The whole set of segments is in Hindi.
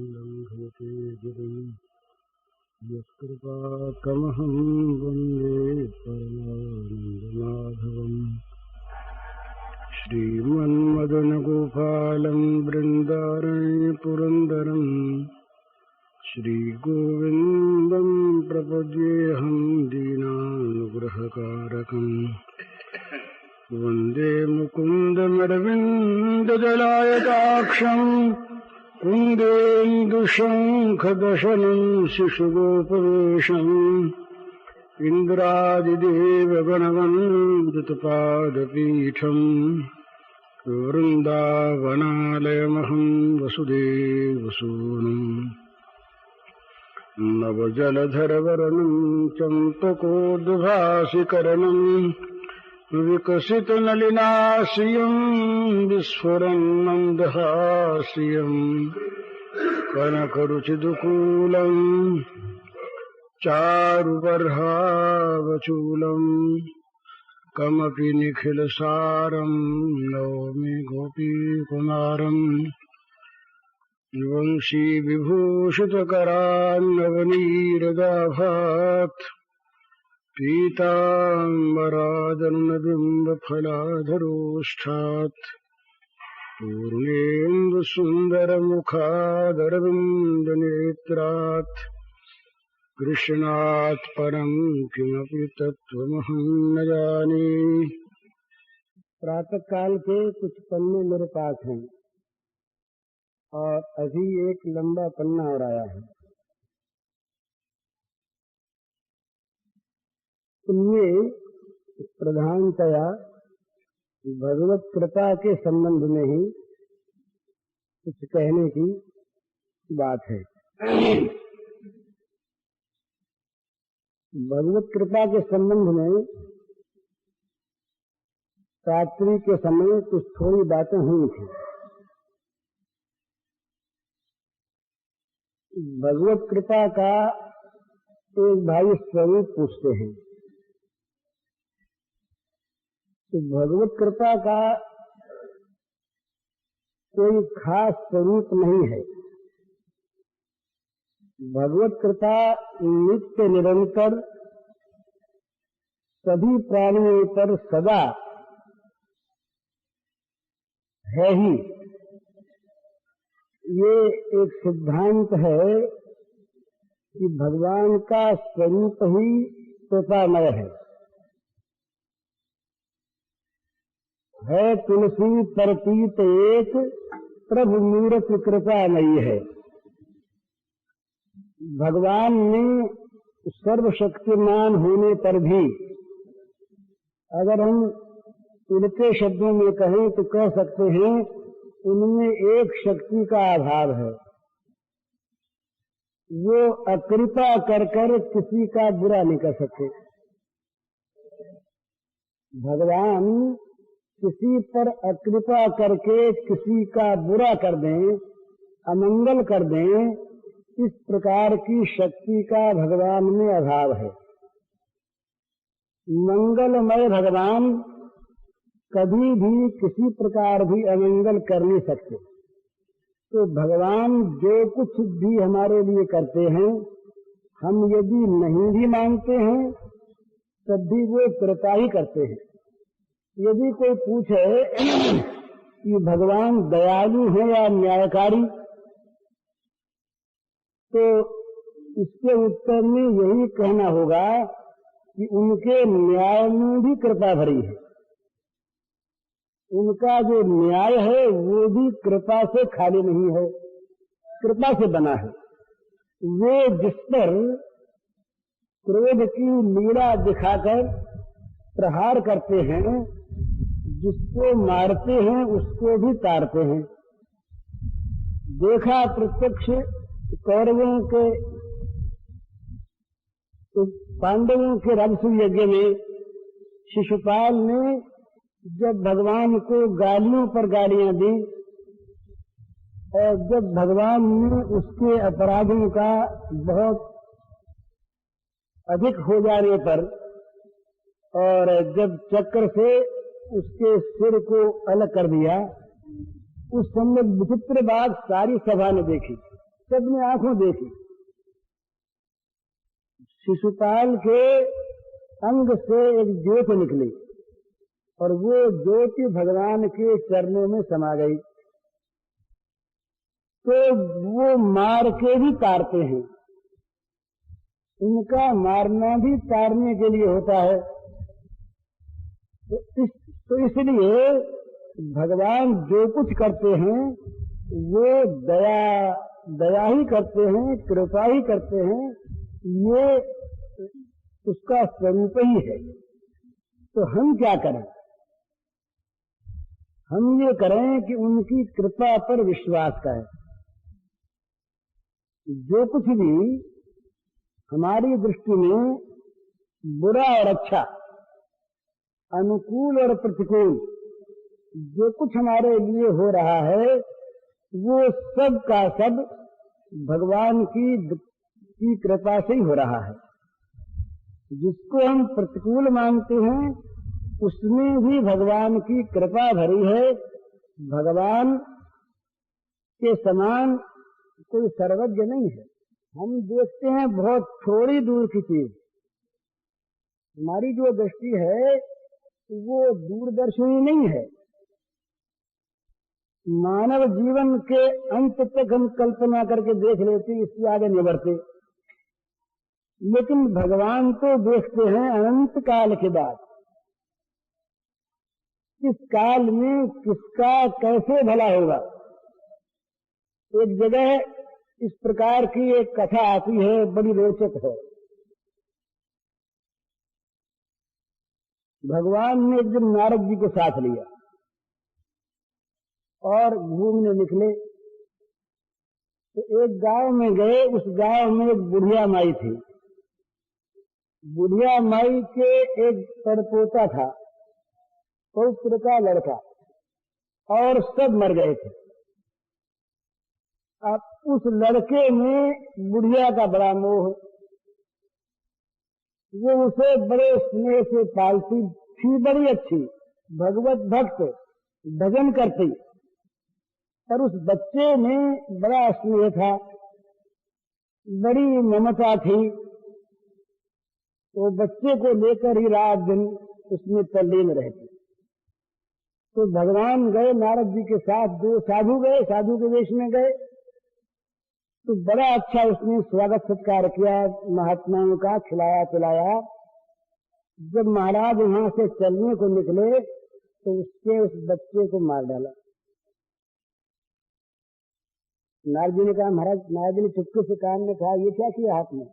लङ्घयते गिरिं यत्कृपात्तमहं वन्दे परमानन्दमाधवम्। श्रीमन्मदनगोपालं बृन्दारण्यपुरन्दरं श्रीगोविन्दं प्रपद्येऽहं दीनानुग्रहकारकम्। वन्दे मुकुन्दमरविन्ददलायताक्षं कुन्देन्दुशङ्खदशनं शिशुगोपवेशम् इन्द्रादिदेवगणवन्दितपादपीठम् वृन्दावनालयमहं वसुदेवसूनुम्। नवजलधरवरनं चम्पकोद्भासिकरणम् विकसितनलिनाश्रियं विस्फुरन्मन्दहास्यं कनकरुचिदुकूलं चारुबर्हावचूलं कमपि निखिलसारं नौमि गोपीकुमारम्। वंशीविभूषितकरान्नवनीरदाभात् पीताम्बरादन्नबिम्बफलाधरोष्ठात् पूर्णेन्दुसुन्दरमुखादरविन्दनेत्रात् कृष्णात् परं किमपि तत्त्वमहं न जाने। प्रातः काल के कुछ पन्ने मेरे पास हैं और अभी एक लंबा पन्ना और आया है। इनमें प्रधानतया भगवत कृपा के संबंध में ही कुछ कहने की बात है। भगवत कृपा के संबंध में रात्रि के समय कुछ थोड़ी बातें हुई थी। भगवत कृपा का एक भाई स्वरूप पूछते हैं। तो भगवत कृपा का कोई खास स्वरूप नहीं है। भगवत कृपा नित्य निरंतर सभी प्राणियों पर सदा है ही। ये एक सिद्धांत है कि भगवान का स्वरूप ही कृपामय है तुलसी परतीत एक प्रभु मूर्ति कृपामयी है। भगवान ने सर्वशक्तिमान होने पर भी अगर हम उनके शब्दों में कहें तो कह सकते हैं उनमें एक शक्ति का अभाव है। वो अकृपा कर कर किसी का बुरा नहीं कर सकते। भगवान किसी पर अकृपा करके किसी का बुरा कर दें, अमंगल कर दें, इस प्रकार की शक्ति का भगवान में अभाव है। मंगलमय भगवान कभी भी किसी प्रकार भी अमंगल कर नहीं सकते। तो भगवान जो कुछ भी हमारे लिए करते हैं, हम यदि नहीं भी मानते हैं तब भी वो कृपा ही करते हैं। यदि कोई पूछे कि भगवान दयालु है या न्यायकारी, तो इसके उत्तर में यही कहना होगा कि उनके न्याय में भी कृपा भरी है। उनका जो न्याय है वो भी कृपा से खाली नहीं है, कृपा से बना है। वे जिस पर क्रोध की लीला दिखाकर प्रहार करते हैं, जिसको मारते हैं उसको भी तारते हैं। देखा प्रत्यक्ष कौरवों के पांडवों के राजसूय यज्ञ में शिशुपाल ने जब भगवान को गालियों पर गालियां दी और जब भगवान ने उसके अपराधों का बहुत अधिक हो जाने पर और जब चक्र से उसके सिर को अलग कर दिया उस समय विचित्र बात सारी सभा ने देखी, सबने आंखों देखी। शिशुपाल के अंग से एक ज्योति निकली और वो ज्योति भगवान के चरणों में समा गई। तो वो मार के भी तारते हैं, उनका मारना भी तारने के लिए होता है। तो इसलिए भगवान जो कुछ करते हैं वो दया ही करते हैं, कृपा ही करते हैं, ये उसका स्वरूप ही है। तो हम क्या करें? हम ये करें कि उनकी कृपा पर विश्वास करें। जो कुछ भी हमारी दृष्टि में बुरा और अच्छा, अनुकूल और प्रतिकूल, जो कुछ हमारे लिए हो रहा है वो सब का सब भगवान की कृपा से ही हो रहा है। जिसको हम प्रतिकूल मानते हैं उसमें भी भगवान की कृपा भरी है। भगवान के समान कोई सर्वज्ञ नहीं है। हम देखते हैं बहुत थोड़ी दूर की चीज, हमारी जो दृष्टि है वो दूरदर्शी नहीं है। मानव जीवन के अंत तक हम कल्पना करके देख लेते, इसके आगे नहीं बढ़ते। लेकिन भगवान तो देखते हैं अनंत काल के बाद, किस काल में किसका कैसे भला होगा। एक जगह इस प्रकार की एक कथा आती है, बड़ी रोचक है। भगवान ने एक दिन नारद जी को साथ लिया और घूमने निकले। तो एक गांव में गए, उस गांव में एक बुढ़िया माई थी। बुढ़िया माई के एक परपोता था, पौत्र का लड़का, और सब मर गए थे। अब उस लड़के में बुढ़िया का बड़ा मोह, वो उसे बड़े स्नेह से पालती थी, बड़ी अच्छी भगवत भक्त, भजन करती, पर उस बच्चे में बड़ा स्नेह था, बड़ी ममता थी। तो बच्चे को लेकर ही रात दिन उसमें तल्लीन रहती। तो भगवान गए नारद जी के साथ, दो साधु गए, साधु के वेश में गए। तो बड़ा अच्छा उसने स्वागत सत्कार किया, महात्माओं का खिलाया पिलाया। जब महाराज वहां से चलने को निकले तो उसके उस बच्चे को मार डाला। नारद जी ने कहा, महाराज, नारद जी ने चुपके से कान में कहा, ये क्या किया आपने?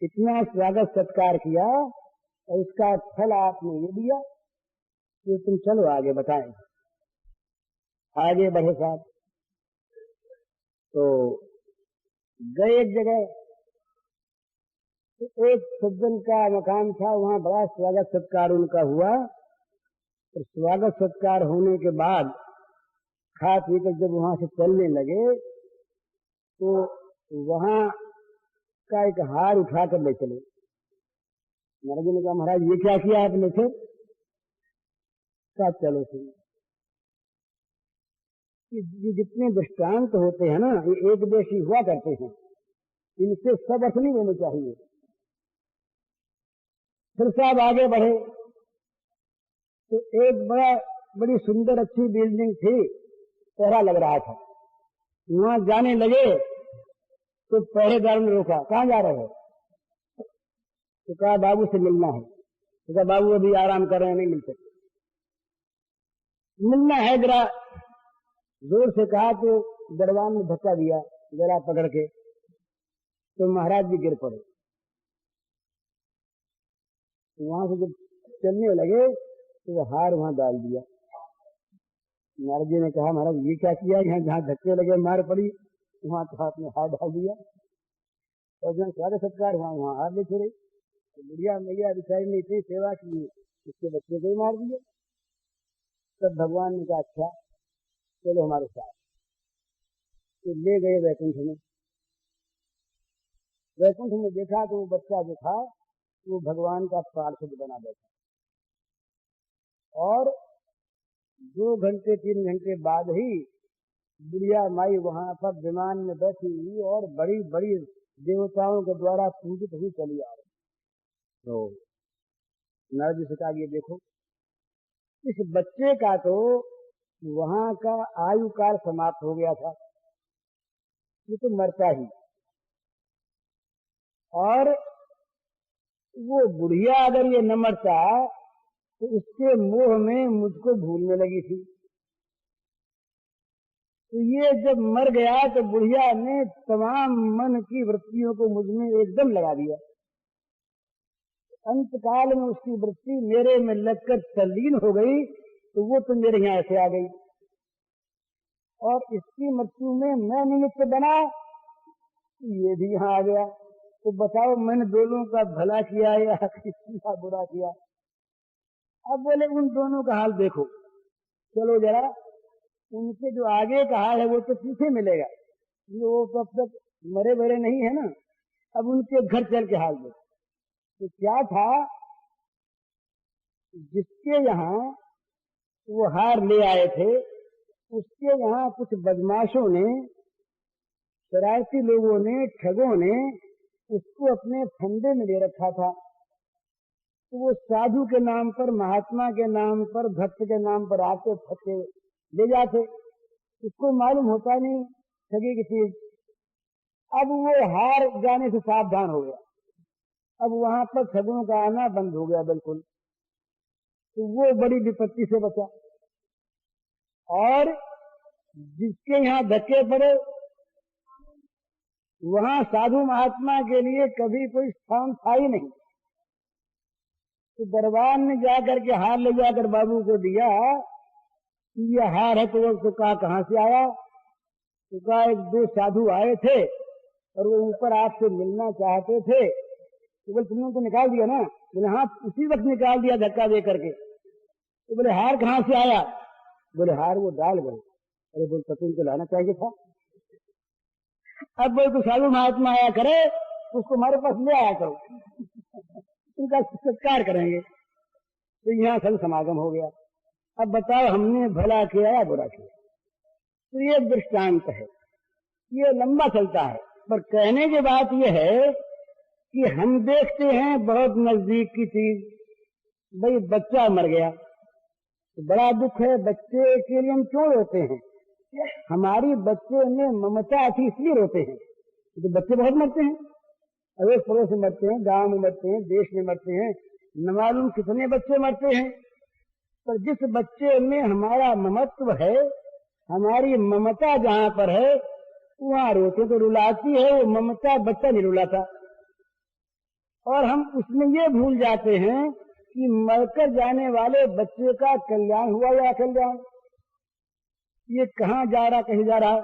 इतना स्वागत सत्कार किया और इसका फल आपने ये दिया कि तुम चलो आगे बताएं। आगे बढ़े साहब। तो गए एक जगह, तो एक सज्जन का मकान था, वहां बड़ा स्वागत सत्कार उनका हुआ। और स्वागत सत्कार होने के बाद खा पी कर जब वहां से चलने लगे तो वहां का एक हार उठाकर ले चले। महाराज ने कहा, महाराज ये क्या किया आपने? फिर कहा, चलो फिर ये जितने दृष्टांत होते हैं ना, ये एक देशी हुआ करते हैं, इनसे सब असली होने चाहिए। फिर साहब आगे बढ़े तो एक बड़ी सुंदर अच्छी बिल्डिंग थी, पहरा लग रहा था। वहां जाने लगे तो पहरेदार ने रोका, कहाँ जा रहे हो? तो कहा, बाबू से मिलना है। तो कहा, बाबू अभी आराम कर रहे हैं, नहीं मिल सकते। मिलना है जरा, जोर से कहा तो दरबान ने धक्का दिया जरा पकड़ के, तो महाराज जी गिर पड़े। वहां से जब चलने लगे तो वो हार वहां डाल दिया। नारद जी ने कहा, महाराज ये क्या किया? यहाँ जहाँ धक्के लगे मार पड़ी, वहां तो आपने हार डाल दिया। और जहाँ स्वागत सत्कार हुआ वहां हार ले छोड़े। तो बुढ़िया मैया बिचारी ने इतनी सेवा की, उसके बच्चे को ही मार दिया। तब भगवान ने कहा, अच्छा चलो हमारे साथ। तो ले गए वैकुंठ में। वैकुंठ में देखा तो वो बच्चा जो था वो भगवान का पार्षद बना बैठा, और 2 घंटे 3 घंटे बाद ही बुढ़िया माई वहां पर विमान में बैठी हुई और बड़ी बड़ी देवताओं के द्वारा पूजित हुई चली आ रही। तो नारद जी से कहा, ये देखो इस बच्चे का तो वहां का आयु काल समाप्त हो गया था, ये तो मरता ही, और वो बुढ़िया अगर ये न मरता तो उसके मोह में मुझको भूलने लगी थी। तो ये जब मर गया तो बुढ़िया ने तमाम मन की वृत्तियों को मुझ में एकदम लगा दिया। अंत काल में उसकी वृत्ति मेरे में लगकर तल्लीन हो गई, तो वो तो मेरे यहाँ ऐसे आ गई, और इसकी मृत्यु में मैं निमित्त बना, ये भी यहाँ आ गया। तो बताओ मैंने दोनों का भला किया या किसी का बुरा किया? अब बोले उन दोनों का हाल देखो, चलो जरा उनके जो आगे का हाल है वो तो पीछे मिलेगा, वो तब तक मरे भरे नहीं है ना। अब उनके घर चल के हाल देखो। तो क्या था, जिसके यहाँ वो हार ले आए थे उसके यहाँ कुछ बदमाशों ने, शरारती लोगों ने, ठगों ने उसको अपने फंदे में ले रखा था। तो वो साधु के नाम पर, महात्मा के नाम पर, भक्त के नाम पर आते फटे ले जाते, उसको मालूम होता नहीं ठगी की चीज। अब वो हार जाने से सावधान हो गया, अब वहां पर ठगों का आना बंद हो गया बिल्कुल। तो वो बड़ी विपत्ति से बचा। और जिसके यहाँ धक्के पड़े वहां साधु महात्मा के लिए कभी कोई स्थान था ही नहीं। तो दरबार ने जाकर के हार ले जाकर बाबू को दिया, ये हार है। तो वो तो कहा कहाँ से आया? तो कहा 1-2 साधु आए थे और वो ऊपर आपसे मिलना चाहते थे। तो बोले तुमने तो निकाल दिया ना? बोले हाँ, उसी वक्त निकाल दिया धक्का दे करके। तो बोले हार कहाँ से आया? बोले हार वो डाल गए। अरे बोल तो तुमको लाना चाहिए था। अब बोले तो साधु महात्मा आया करे, उसको हमारे पास ले आया करो, उनका सत्कार करेंगे। तो यहाँ सब समागम हो गया। अब बताओ हमने भला किया या बुरा किया? तो ये दृष्टांत है, ये लंबा चलता है, पर कहने की बात ये है कि हम देखते हैं बहुत नजदीक की चीज, भाई बच्चा मर गया तो बड़ा दुख है। बच्चे के लिए हम क्यों रोते हैं? हमारी बच्चे में ममता थी इसलिए रोते हैं। तो बच्चे बहुत मरते हैं, अड़ोस पड़ोस में मरते हैं, गांव में मरते हैं, देश में मरते हैं, न मालूम कितने बच्चे मरते हैं। पर जिस बच्चे में हमारा ममत्व है, हमारी ममता जहाँ पर है वहाँ रोते तो रुलाती है, वो ममता बच्चा नहीं रुलाता। और हम उसमें ये भूल जाते हैं कि मरकर जाने वाले बच्चे का कल्याण हुआ या अकल्याण, ये कहाँ जा रहा कहीं जा रहा।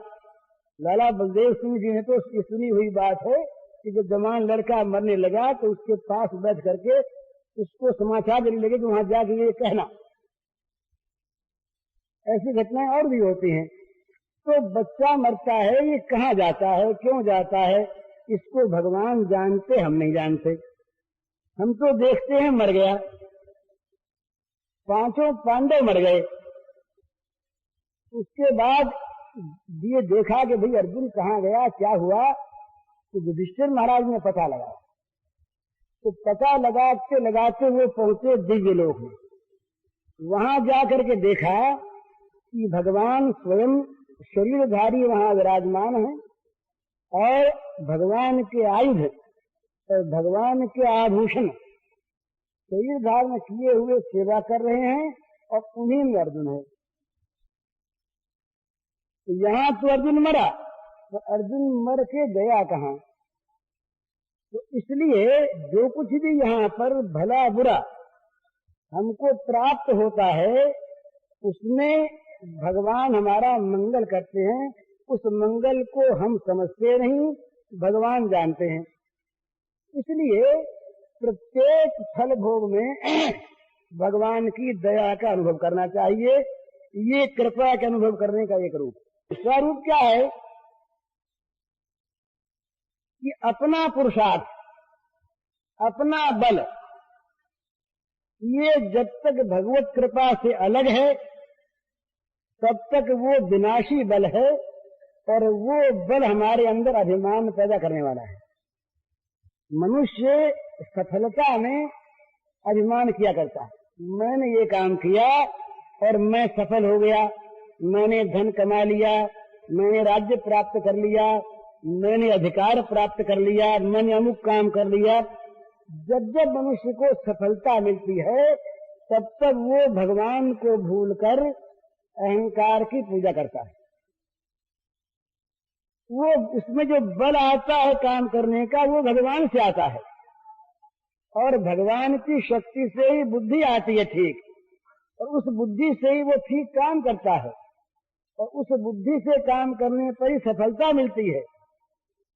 लाला बलदेव सिंह जी ने तो उसकी सुनी हुई बात है कि जब जवान लड़का मरने लगा तो उसके पास बैठ करके उसको समाचार देने लगे कि वहां जाके ये कहना। ऐसी घटनाएं और भी होती हैं। तो बच्चा मरता है, ये कहाँ जाता है, क्यों जाता है, इसको भगवान जानते, हम नहीं जानते। हम तो देखते हैं मर गया, 5 पांडव मर गए। उसके बाद ये देखा कि भाई अर्जुन कहाँ गया, क्या हुआ, तो युधिष्ठिर महाराज ने पता लगाया। तो पता लगाते लगाते वो पहुंचे दिव्य लोक में। वहां जाकर के देखा कि भगवान स्वयं शरीरधारी वहां विराजमान है और भगवान के आयुध और भगवान के आभूषण शरीर धारण किए हुए सेवा कर रहे हैं, और उन्हीं में अर्जुन है। तो यहाँ तो अर्जुन मरा, तो अर्जुन मर के गया कहाँ? तो इसलिए जो कुछ भी यहाँ पर भला बुरा हमको प्राप्त होता है उसमें भगवान हमारा मंगल करते हैं। उस मंगल को हम समझते नहीं, भगवान जानते हैं। इसलिए प्रत्येक फल भोग में भगवान की दया का अनुभव करना चाहिए। ये कृपा के अनुभव करने का एक रूप। दूसरा रूप क्या है कि अपना पुरुषार्थ, अपना बल, ये जब तक भगवत कृपा से अलग है तब तक वो विनाशी बल है और वो बल हमारे अंदर अभिमान पैदा करने वाला है। मनुष्य सफलता में अभिमान किया करता है, मैंने ये काम किया और मैं सफल हो गया, मैंने धन कमा लिया, मैंने राज्य प्राप्त कर लिया, मैंने अधिकार प्राप्त कर लिया, मैंने अमुक काम कर लिया। जब जब मनुष्य को सफलता मिलती है तब तक वो भगवान को भूलकर अहंकार की पूजा करता है। वो उसमें जो बल आता है काम करने का वो भगवान से आता है और भगवान की शक्ति से ही बुद्धि आती है ठीक, और उस बुद्धि से ही वो ठीक काम करता है और उस बुद्धि से काम करने पर ही सफलता मिलती है।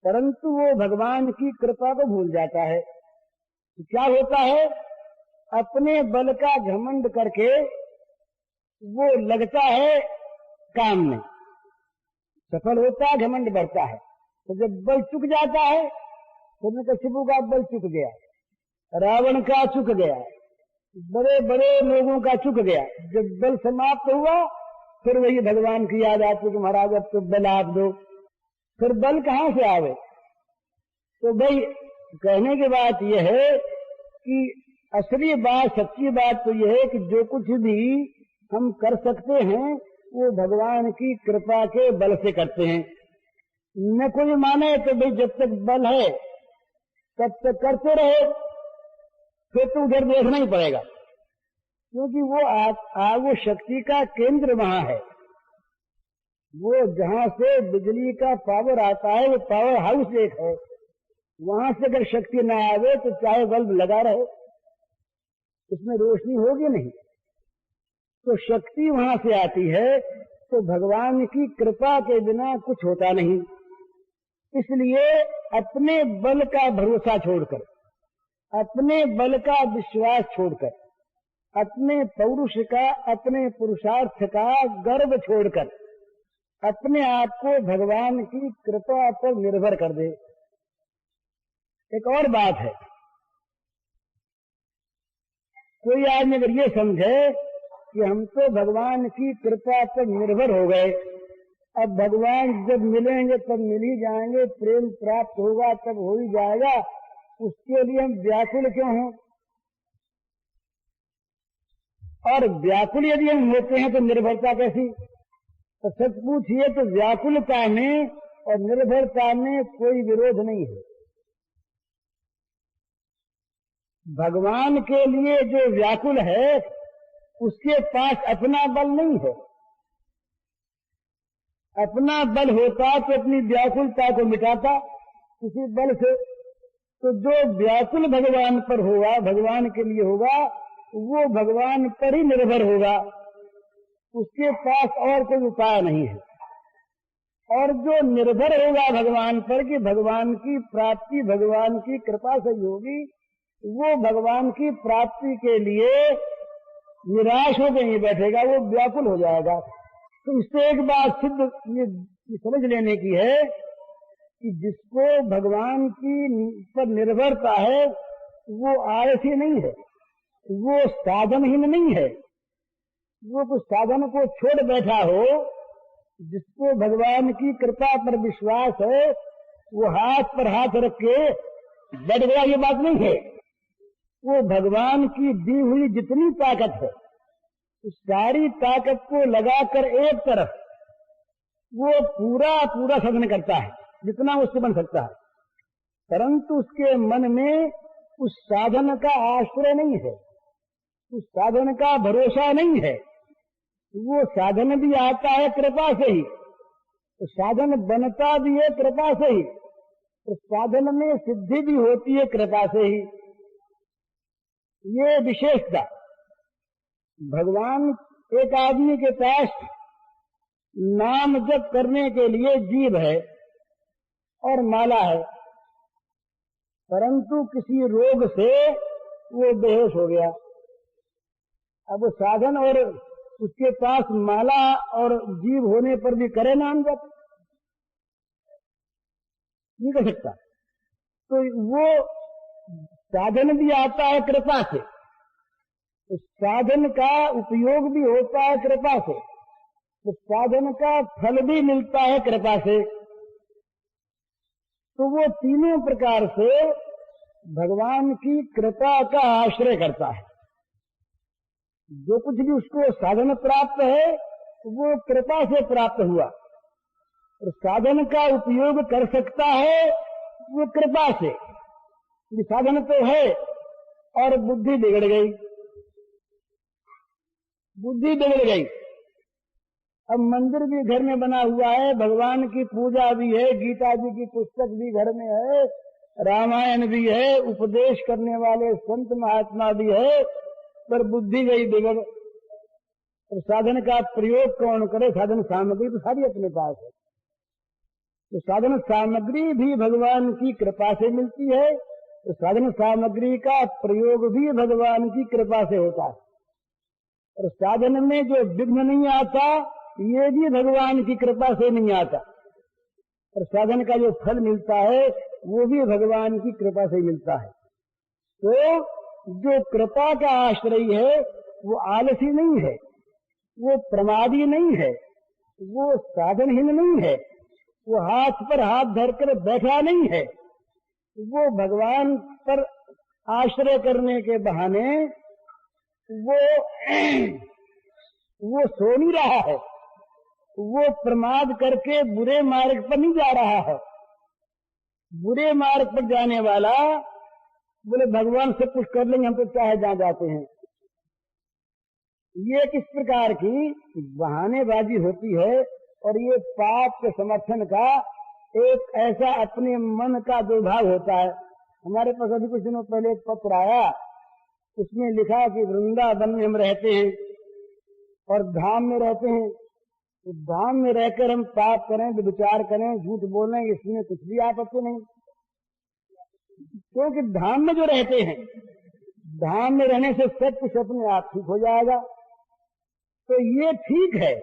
परंतु वो भगवान की कृपा को भूल जाता है। तो क्या होता है, अपने बल का घमंड करके वो लगता है काम में, सफल होता है, घमंड बढ़ता है। तो जब बल चुक जाता है, हिरण्यकशिपु का बल चुक गया, रावण का चुक गया, बड़े बड़े लोगों का चुक गया, जब बल समाप्त हुआ फिर वही भगवान की याद आती कि महाराज अब तो बल आप दो। फिर बल कहाँ से आवे? तो भाई कहने की बात यह है कि असली बात, सच्ची बात तो यह है कि जो कुछ भी हम कर सकते हैं वो भगवान की कृपा के बल से करते हैं। न कोई माने तो भाई जब तक बल है तब तक करते रहे, फिर तो उधर देखना ही पड़ेगा, क्योंकि वो शक्ति का केंद्र वहां है। वो जहां से बिजली का पावर आता है वो पावर हाउस एक है, वहां से अगर शक्ति न आवे तो चाहे बल्ब लगा रहे उसमें रोशनी होगी नहीं। तो शक्ति वहां से आती है, तो भगवान की कृपा के बिना कुछ होता नहीं। इसलिए अपने बल का भरोसा छोड़कर, अपने बल का विश्वास छोड़कर, अपने पौरुष का, अपने पुरुषार्थ का गर्व छोड़कर अपने आप को भगवान की कृपा पर निर्भर कर दे। एक और बात है, कोई आदमी अगर ये समझे कि हम तो भगवान की कृपा पर निर्भर हो गए, अब भगवान जब मिलेंगे तब मिल ही जाएंगे, प्रेम प्राप्त होगा तब हो ही जाएगा, उसके लिए हम व्याकुल क्यों हों? और व्याकुल यदि हम होते हैं तो निर्भरता कैसी? तो सच पूछिए तो व्याकुलता में और निर्भरता में कोई विरोध नहीं है। भगवान के लिए जो व्याकुल है उसके पास अपना बल नहीं है। अपना बल होता तो अपनी व्याकुलता को मिटाता किसी बल से। तो जो व्याकुल भगवान पर होगा, भगवान के लिए होगा, वो भगवान पर ही निर्भर होगा, उसके पास और कोई उपाय नहीं है। और जो निर्भर होगा भगवान पर कि भगवान की प्राप्ति भगवान की कृपा से ही होगी, वो भगवान की प्राप्ति के लिए निराश होकर नहीं बैठेगा, वो व्याकुल हो जाएगा। तो इससे एक बात सिद्ध ये समझ लेने की है कि जिसको भगवान की पर निर्भरता है वो आलसी नहीं है, वो साधनहीन नहीं है, वो कुछ साधन को छोड़ बैठा हो। जिसको भगवान की कृपा पर विश्वास है वो हाथ पर हाथ रख के बैठ गया, ये बात नहीं है। वो भगवान की दी हुई जितनी ताकत है उस सारी ताकत को लगाकर एक तरफ वो पूरा पूरा साधन करता है जितना उससे बन सकता है, परंतु उसके मन में उस साधन का आश्रय नहीं है, उस साधन का भरोसा नहीं है। वो साधन भी आता है कृपा से ही, तो साधन बनता भी है कृपा से ही, तो साधन में सिद्धि भी होती है कृपा से ही। ये विशेषता भगवान, एक आदमी के पास नाम जप करने के लिए जीभ है और माला है, परंतु किसी रोग से वो बेहोश हो गया। अब वो साधन और उसके पास माला और जीभ होने पर भी करे नाम जप, नहीं कर सकता। तो वो साधन भी आता है कृपा से, उस साधन का उपयोग भी होता है कृपा से, तो साधन का फल भी मिलता है कृपा से। तो वो तीनों प्रकार से भगवान की कृपा का आश्रय करता है। जो कुछ भी उसको साधन प्राप्त है वो कृपा से प्राप्त हुआ, और साधन का उपयोग कर सकता है वो कृपा से। साधन तो है और बुद्धि बिगड़ गई, बुद्धि बिगड़ गई। अब मंदिर भी घर में बना हुआ है, भगवान की पूजा भी है, गीता जी की पुस्तक भी घर में है, रामायण भी है, उपदेश करने वाले संत महात्मा भी है, पर बुद्धि गई बिगड़। और साधन का प्रयोग कौन करे? साधन सामग्री तो सारी अपने पास है। तो साधन सामग्री भी भगवान की कृपा से मिलती है, तो साधन सामग्री का प्रयोग भी भगवान की कृपा से होता है। और साधन में जो विघ्न नहीं आता ये भी भगवान की कृपा से नहीं आता, और साधन का जो फल मिलता है वो भी भगवान की कृपा से मिलता है। तो जो कृपा का आश्रय है वो आलसी नहीं है, वो प्रमादी नहीं है, वो साधनहीन नहीं है, वो हाथ पर हाथ धरकर बैठा नहीं है, वो भगवान पर आश्रय करने के बहाने वो सो नहीं रहा है, वो प्रमाद करके बुरे मार्ग पर नहीं जा रहा है। बुरे मार्ग पर जाने वाला बोले भगवान सब कुछ कर लेंगे, हम तो चाहे जहां जाते हैं। ये किस प्रकार की बहानेबाजी होती है, और ये पाप के समर्थन का एक ऐसा अपने मन का दुर्भाव होता है। हमारे पास अभी कुछ दिनों पहले एक पत्र आया, उसमें लिखा कि वृंदावन में हम रहते हैं और धाम में रहते हैं, तो धाम में रहकर हम पाप करें, विचार करें, झूठ बोलें, इसमें कुछ भी आपत्ति नहीं, क्योंकि धाम में जो रहते हैं, धाम में रहने से सब कुछ अपने आप ठीक हो जाएगा। तो ये ठीक है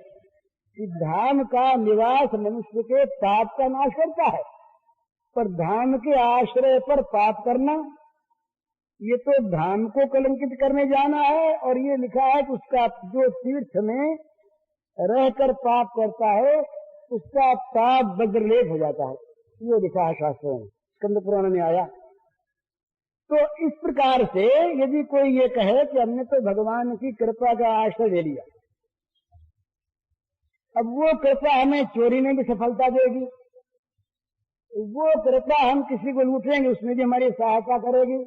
कि धाम का निवास मनुष्य के पाप का नाश करता है, पर धाम के आश्रय पर पाप करना ये तो धाम को कलंकित करने जाना है। और ये लिखा है कि उसका जो तीर्थ में रहकर पाप करता है उसका पाप वज्रलेप हो जाता है, ये लिखा है शास्त्रों में, स्कंद पुराण में आया। तो इस प्रकार से यदि कोई ये कहे कि हमने तो भगवान की कृपा का आश्रय ले लिया, अब वो कृपा हमें चोरी में भी सफलता देगी, वो कृपा हम किसी को लूटेंगे उसमें भी हमारी सहायता करेगी,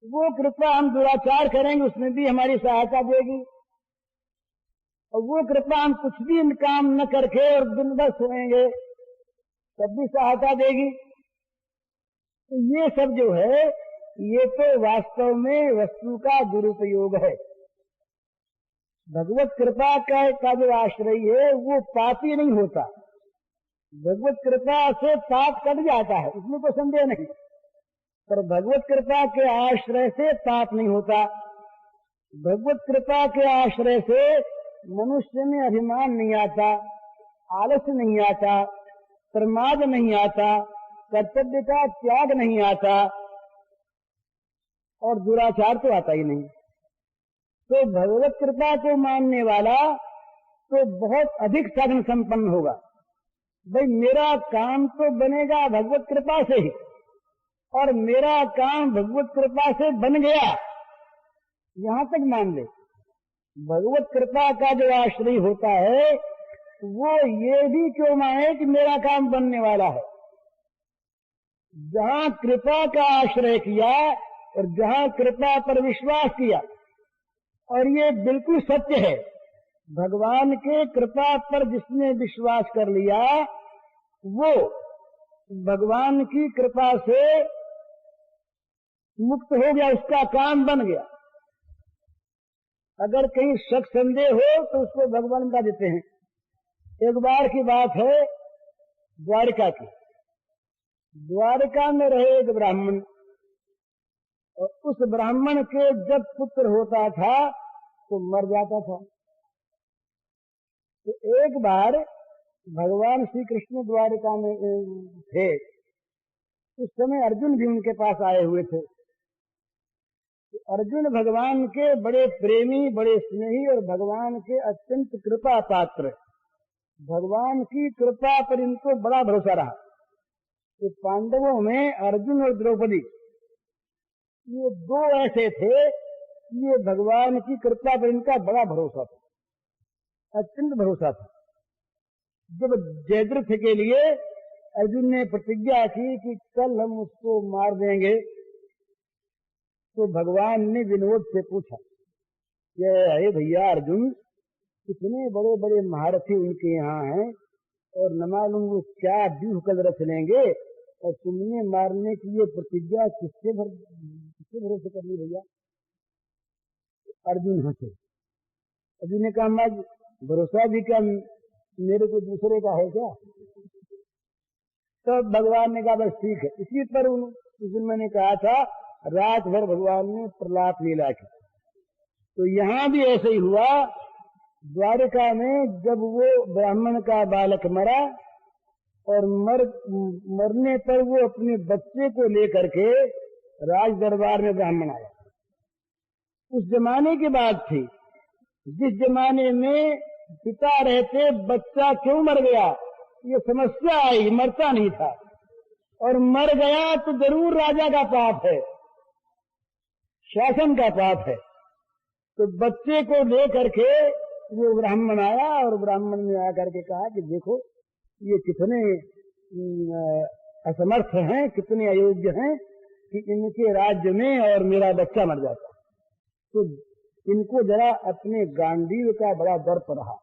वो कृपा हम दुराचार करेंगे उसमें भी हमारी सहायता देगी, और वो कृपा हम कुछ भी काम न करके और दिन भर सोएंगे तब भी सहायता देगी। तो ये सब जो है ये तो वास्तव में वस्तु का दुरुपयोग है। भगवत कृपा का जो आश्रय है वो पापी नहीं होता, भगवत कृपा से पाप कट जाता है, इसमें कोई संदेह नहीं, पर भगवत कृपा के आश्रय से पाप नहीं होता। भगवत कृपा के आश्रय से मनुष्य में अभिमान नहीं आता, आलस्य नहीं आता, प्रमाद नहीं आता, कर्तव्य का त्याग नहीं आता, और दुराचार तो आता ही नहीं। तो भगवत कृपा को मानने वाला तो बहुत अधिक साधन संपन्न होगा। भाई मेरा काम तो बनेगा भगवत कृपा से ही, और मेरा काम भगवत कृपा से बन गया, यहां तक मान ले। भगवत कृपा का जो आश्रय होता है वो ये भी क्यों माने कि मेरा काम बनने वाला है। जहां कृपा का आश्रय किया और जहां कृपा पर विश्वास किया, और ये बिल्कुल सत्य है, भगवान के कृपा पर जिसने विश्वास कर लिया वो भगवान की कृपा से मुक्त हो गया, उसका काम बन गया। अगर कहीं शक संदेह हो तो उसको भगवान बता देते हैं। एक बार की बात है द्वारिका की। द्वारिका में रहे एक ब्राह्मण, और उस ब्राह्मण के जब पुत्र होता था तो मर जाता था। तो एक बार भगवान श्री कृष्ण द्वारिका में थे, उस समय अर्जुन भी उनके पास आए हुए थे। तो अर्जुन भगवान के बड़े प्रेमी, बड़े स्नेही और भगवान के अत्यंत कृपा पात्र। भगवान की कृपा पर इनको बड़ा भरोसा रहा। तो पांडवों में अर्जुन और द्रौपदी ये दो ऐसे थे, ये भगवान की कृपा पर इनका बड़ा भरोसा था, अत्यंत भरोसा था। जब जयद्रथ के लिए अर्जुन ने प्रतिज्ञा की कि कल हम उसको मार देंगे, तो भगवान ने विनोद से पूछा कि अरे भैया अर्जुन, कितने बड़े बड़े महारथी उनके यहाँ हैं और न मालूम वो क्या व्यूह कल रच लेंगे, और तुमने मारने की ये प्रतिज्ञा किसके भरोसे करनी भैया? अर्जुन हंसे। अर्जुन ने कहा मैं भरोसा भी क्या मेरे को दूसरे का है क्या? तो भगवान ने कहा बस ठीक है। इसी पर उस दिन मैंने कहा था रात भर भगवान ने प्रलाप लीला की। तो यहाँ भी ऐसे ही हुआ। द्वारिका में जब वो ब्राह्मण का बालक मरा और मरने पर वो अपने बच्चे को लेकर के राज दरबार में ब्राह्मण आया। उस जमाने की बात थी जिस जमाने में पिता रहते बच्चा क्यों मर गया ये समस्या आई, मरता नहीं था, और मर गया तो जरूर राजा का पाप है, शासन का पाप है। तो बच्चे को लेकर के वो ब्राह्मण आया और ब्राह्मण ने आकर के कहा कि देखो ये कितने असमर्थ हैं, कितने अयोग्य हैं कि इनके राज्य में और मेरा बच्चा मर जाता। तो इनको जरा अपने गांडीव का बड़ा दर्प रहा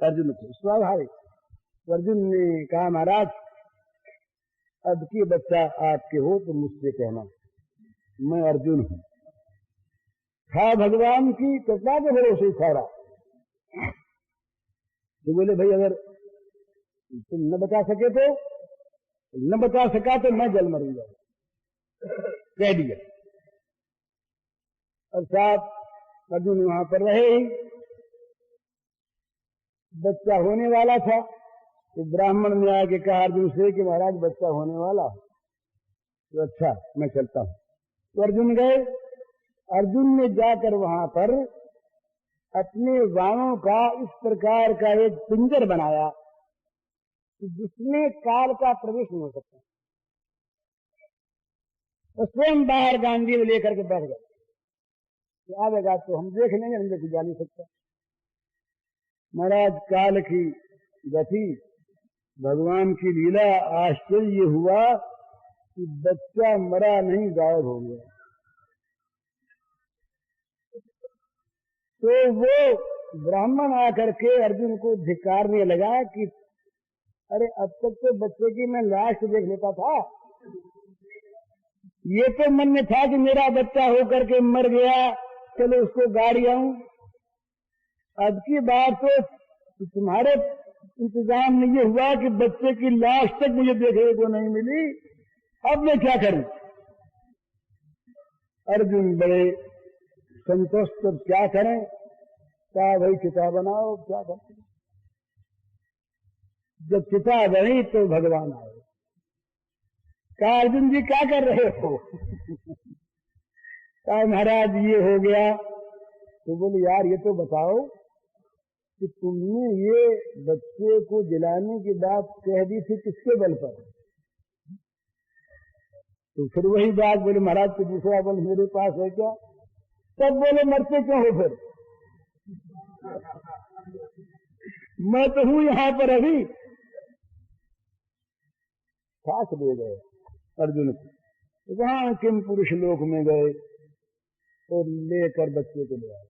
अर्जुन को, स्वाभाविक। अर्जुन ने कहा महाराज अब की बच्चा आपके हो तो मुझसे कहना, मैं अर्जुन हूं। था भगवान की कृपा के भरोसे सारा। तो बोले भाई अगर तुम न बचा सके तो न बचा सका तो मैं जल मरूंगा, कह दिया। और साथ अर्जुन वहां पर रहे ही। बच्चा होने वाला था तो ब्राह्मण ने आके कहा अर्जुन से कि महाराज बच्चा होने वाला। तो अच्छा मैं चलता हूं। तो अर्जुन गए। अर्जुन ने जाकर वहां पर अपने बाणों का इस प्रकार का एक पिंजर बनाया जिसमें काल का प्रवेश नहीं हो सकता। तो स्वयं बाहर गांधी लेकर के बैठ गए। आवेगा तो हम देख लेंगे, हम देख जा नहीं सकता। महाराज काल की गति, भगवान की लीला, आश्चर्य हुआ कि बच्चा मरा नहीं, गायब हो गया। तो वो ब्राह्मण आकर के अर्जुन को धिक्कारने लगा कि अरे अब तक तो बच्चे की मैं लाश देख लेता था, ये तो मन में था कि मेरा बच्चा होकर के मर गया, चलो उसको गाड़ी आऊं। अब की बार तो तुम्हारे इंतजाम में ये हुआ कि बच्चे की लाश तक मुझे देखने को नहीं मिली, अब मैं क्या करूं? अर्जुन बड़े संतुष्ट, तो क्या करें? कहा भाई चिता बनाओ, क्या करते? जब चिता बनी तो भगवान आए। कहा अर्जुन जी क्या कर रहे हो? कहा महाराज ये हो गया। तो बोले यार ये तो बताओ कि तुमने ये बच्चे को जलाने की बात कह दी थी किसके बल पर? तो फिर वही बात बोले महाराज तो दूसरा बल मेरे पास है क्या? तब बोले मरते क्यों हो फिर? मैं तो हूं यहां पर अभी। साथ ले गए अर्जुन को, वहां किम पुरुष लोक में गए और लेकर बच्चे को ले आए।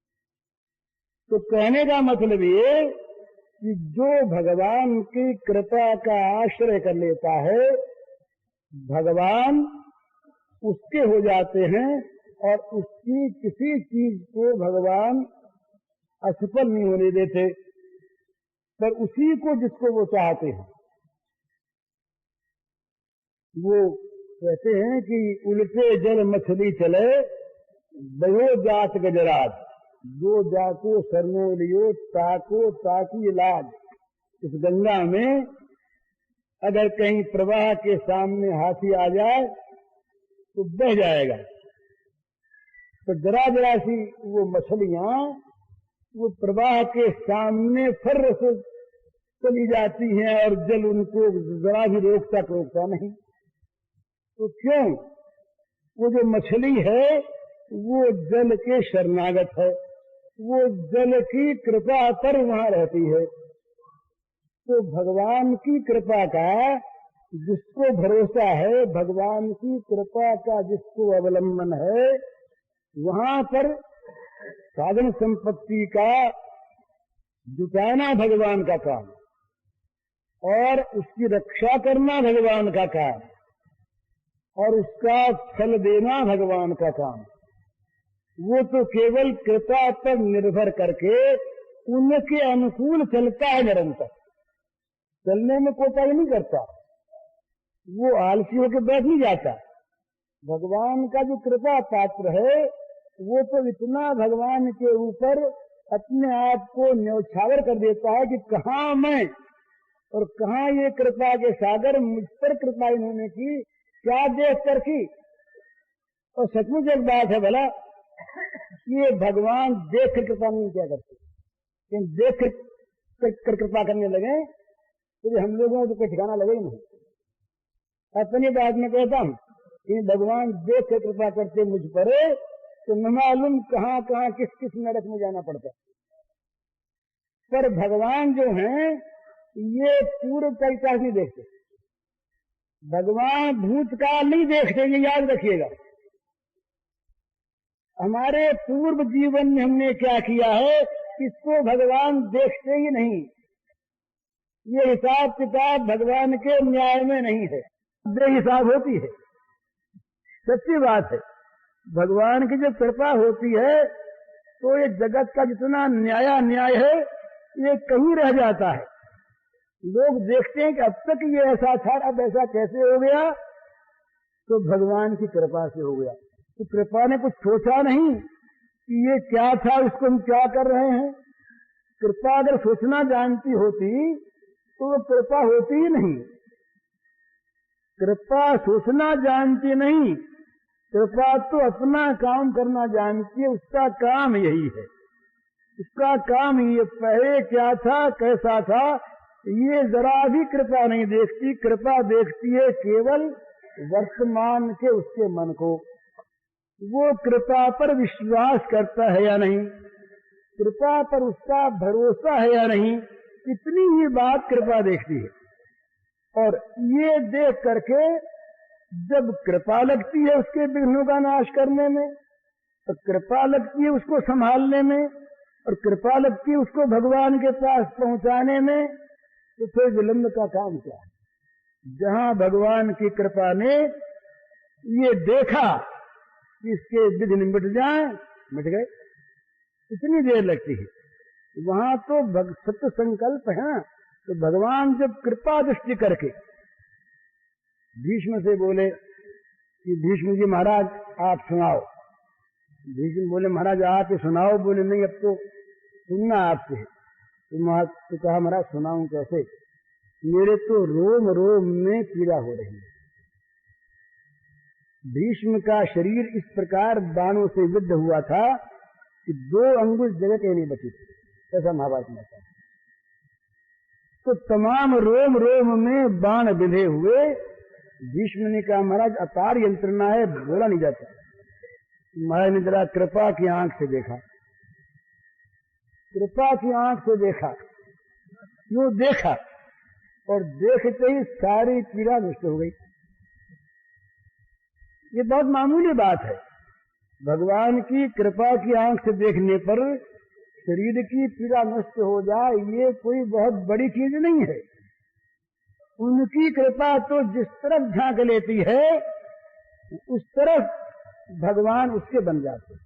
तो कहने का मतलब ये कि जो भगवान की कृपा का आश्रय कर लेता है, भगवान उसके हो जाते हैं और उसकी किसी चीज को भगवान असफल नहीं होने देते, पर उसी को जिसको वो चाहते हैं। वो कहते हैं कि उल्टे जल मछली चले बयो जात गजराज, जो जाको सरनो लियो ताको ताकी लाज। इस गंगा में अगर कहीं प्रवाह के सामने हाथी आ जाए तो बह जाएगा, तो जरा जरा सी वो मछलियां वो प्रवाह के सामने फर से चली जाती हैं और जल उनको जरा भी रोकता नहीं। तो क्यों? वो जो मछली है वो जल के शरणागत है, वो जल की कृपा पर वहां रहती है। तो भगवान की कृपा का जिसको भरोसा है, भगवान की कृपा का जिसको अवलंबन है, वहां पर साधन संपत्ति का जुटाना भगवान का काम और उसकी रक्षा करना भगवान का काम और उसका फल देना भगवान का काम। वो तो केवल कृपा पर निर्भर करके उनके अनुकूल चलता है, निरंतर चलने में कोताही नहीं करता, वो आलसी होकर बैठ नहीं जाता। भगवान का जो कृपा पात्र है वो तो इतना भगवान के ऊपर अपने आप को न्यौछावर कर देता है कि कहाँ मैं और कहाँ ये कृपा के सागर, मुझ पर कृपा इन्होंने की, क्या देख कर की। और सचमुच एक बात है भला, ये भगवान देख कर कृपा नहीं क्या करते, लेकिन देख कर कृपा करने लगे तो हम लोगों को कोई ठिकाना लगे ही नहीं। अपनी बात में कहता हूँ कि भगवान देख कर कृपा करते मुझ पर तो न मालूम कहाँ कहाँ किस किस नरक में जाना पड़ता। पर भगवान जो हैं ये पूर्व का इतिहास नहीं देखते, भगवान भूतकाल नहीं देखते, ये याद रखिएगा। हमारे पूर्व जीवन में हमने क्या किया है इसको भगवान देखते ही नहीं। ये हिसाब किताब भगवान के न्याय में नहीं है, बेहिसाब होती है। सच्ची बात है, भगवान की जो कृपा होती है तो ये जगत का जितना न्याय है ये कहीं रह जाता है। लोग देखते हैं कि अब तक ये ऐसा था, अब ऐसा कैसे हो गया, तो भगवान की कृपा से हो गया। तो कृपा ने कुछ सोचा नहीं कि ये क्या था, इसको हम क्या कर रहे हैं। कृपा अगर सोचना जानती होती तो वो कृपा होती ही नहीं। कृपा सोचना जानती नहीं, कृपा तो अपना काम करना जानती है, उसका काम यही है, उसका काम ये पहले क्या था कैसा था ये जरा भी कृपा नहीं देखती। कृपा देखती है केवल वर्तमान के उसके मन को, वो कृपा पर विश्वास करता है या नहीं, कृपा पर उसका भरोसा है या नहीं, इतनी ही बात कृपा देखती है। और ये देख करके जब कृपा लगती है उसके विघ्नों का नाश करने में, तो कृपा लगती है उसको संभालने में, और कृपा लगती है उसको भगवान के पास पहुंचाने में, तो फिर विलंब का काम क्या है। जहां भगवान की कृपा ने ये देखा कि इसके विघ्न मिट जाए, मिट गए, इतनी देर लगती है। वहां तो सत्य संकल्प है। तो भगवान जब कृपा दृष्टि करके भीष्म से बोले कि भीष्म जी महाराज आप सुनाओ। भीष्म बोले महाराज आप ही सुनाओ। बोले नहीं अब तो सुनना आपसे। तो कहा महाराज सुनाऊं कैसे, मेरे तो रोम रोम में पीड़ा हो रही है। भीष्म का शरीर इस प्रकार बाणों से विद्ध हुआ था कि 2 अंगुल जगह के नहीं बची थी, ऐसा महाभारत में था। तो तमाम रोम रोम में बाण बिंधे हुए भीष्म ने कहा महाराज अपार यंत्रणा है, बोला नहीं जाता। महाराज ने जरा कृपा की आंख से देखा, कृपा की आंख से देखा, यूं देखा और देखते ही सारी पीड़ा नष्ट हो गई। ये बहुत मामूली बात है। भगवान की कृपा की आंख से देखने पर शरीर की पीड़ा नष्ट हो जाए ये कोई बहुत बड़ी चीज नहीं है। उनकी कृपा तो जिस तरफ झांक लेती है उस तरफ भगवान उसके बन जाते।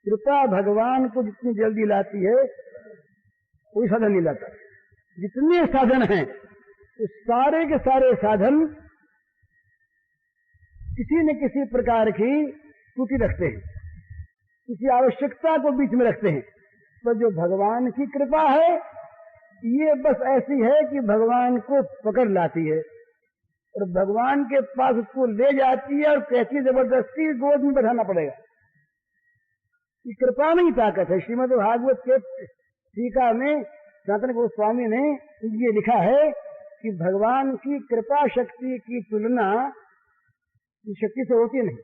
कृपा भगवान को जितनी जल्दी लाती है कोई साधन नहीं लाता। जितने साधन हैं उस सारे के सारे साधन किसी न किसी प्रकार की त्रुटि रखते हैं, किसी आवश्यकता को बीच में रखते हैं। तो जो भगवान की कृपा है ये बस ऐसी है कि भगवान को पकड़ लाती है और भगवान के पास उसको ले जाती है और कहती जबरदस्ती गोद में बैठाना पड़ेगा। कि कृपा में ही ताकत है। श्रीमद् भागवत के टीका में सनातन गोस्वामी ने ये लिखा है कि भगवान की कृपा शक्ति की तुलना शक्ति से होती नहीं।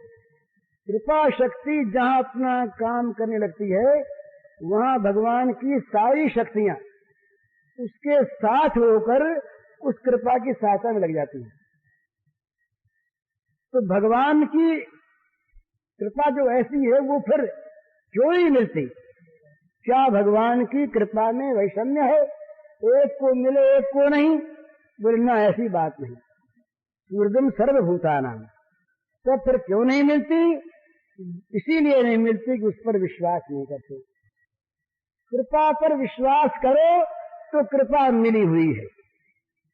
कृपा शक्ति जहां अपना काम करने लगती है वहां भगवान की सारी शक्तियां उसके साथ होकर उस कृपा की सहायता में लग जाती है। तो भगवान की कृपा जो ऐसी है वो फिर क्यों नहीं मिलती? क्या भगवान की कृपा में वैषम्य है? एक को मिले एक को नहीं? बोलना ऐसी बात नहीं। ऊर्ध्वम सर्वभूतानां, तो फिर क्यों नहीं मिलती? इसीलिए नहीं मिलती कि उस पर विश्वास नहीं करते। कृपा पर विश्वास करो तो कृपा मिली हुई है,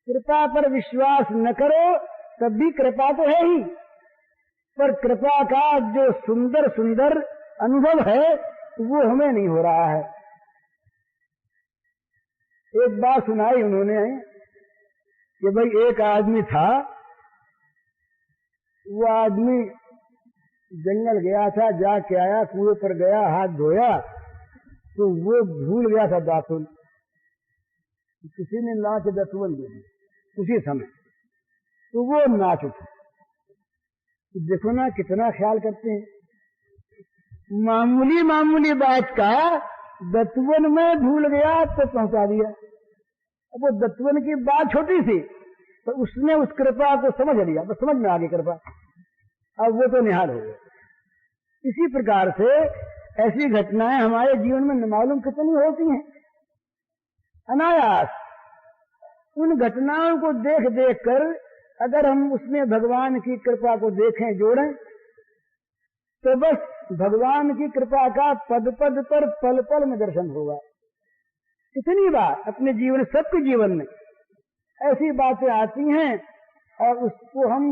कृपा पर विश्वास न करो तब भी कृपा तो है ही, पर कृपा का जो सुंदर सुंदर अनुभव है वो हमें नहीं हो रहा है। एक बात सुनाई उन्होंने कि भाई एक आदमी था, वो आदमी जंगल गया था, जाके आया, कुएं पर गया, हाथ धोया तो वो भूल गया था दातुन। किसी ने नाच दातुन दे दी उसी समय, तो वो नाच उठा। तो देखो ना कितना ख्याल करते हैं। मामूली मामूली बात का दत्वन में भूल गया तो पहुंचा दिया। अब वो दत्वन की बात छोटी थी तो उसने उस कृपा को समझ लिया, बस समझ में आ गई कृपा, अब वो तो निहाल हो गया। इसी प्रकार से ऐसी घटनाएं हमारे जीवन में न मालूम कितनी होती हैं अनायास। उन घटनाओं को देख देख कर अगर हम उसमें भगवान की कृपा को देखें, जोड़ें, तो बस भगवान की कृपा का पद पद पर पल पल में दर्शन होगा। कितनी बार अपने जीवन, सबके जीवन में ऐसी बातें आती हैं और उसको हम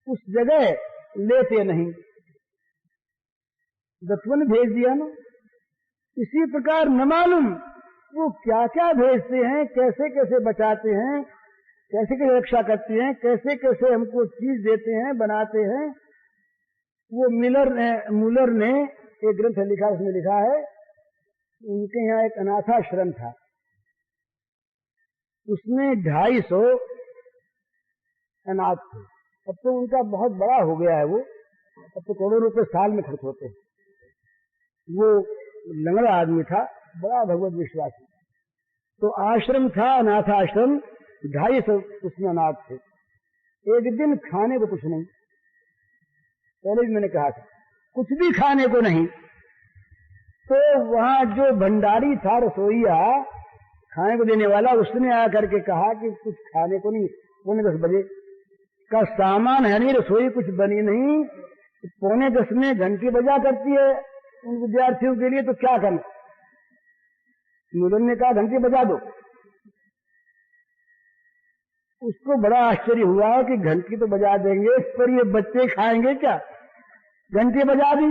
उस जगह लेते नहीं। दत्वन भेज दिया ना, इसी प्रकार न मालूम वो क्या क्या भेजते हैं, कैसे कैसे बचाते हैं, कैसे कैसे रक्षा करते हैं, कैसे कैसे हमको चीज देते हैं, बनाते हैं। वो मूलर ने एक ग्रंथ लिखा, उसमें लिखा है उनके यहाँ एक अनाथाश्रम था, उसमें 250 अनाथ थे। अब तो उनका बहुत बड़ा हो गया है वो, अब तो करोड़ों रुपए साल में खर्च होते हैं। वो लंगड़ा आदमी था, बड़ा भगवत विश्वासी। तो आश्रम था, अनाथ आश्रम, 250 उसमें अनाथ थे। एक दिन खाने को कुछ नहीं, पहले भी मैंने कहा था कुछ भी खाने को नहीं। तो वहां जो भंडारी था, रसोईया, खाने को देने वाला, उसने आकर के कहा कि कुछ खाने को नहीं। 9:45 बजे का सामान है नहीं, रसोई कुछ बनी नहीं, 9:45 में घंटी बजा करती है उन विद्यार्थियों के लिए, तो क्या करना? मुलन ने कहा घंटी बजा दो। उसको बड़ा आश्चर्य हुआ कि घंटी तो बजा देंगे पर ये बच्चे खाएंगे क्या? घंटी बजा दी,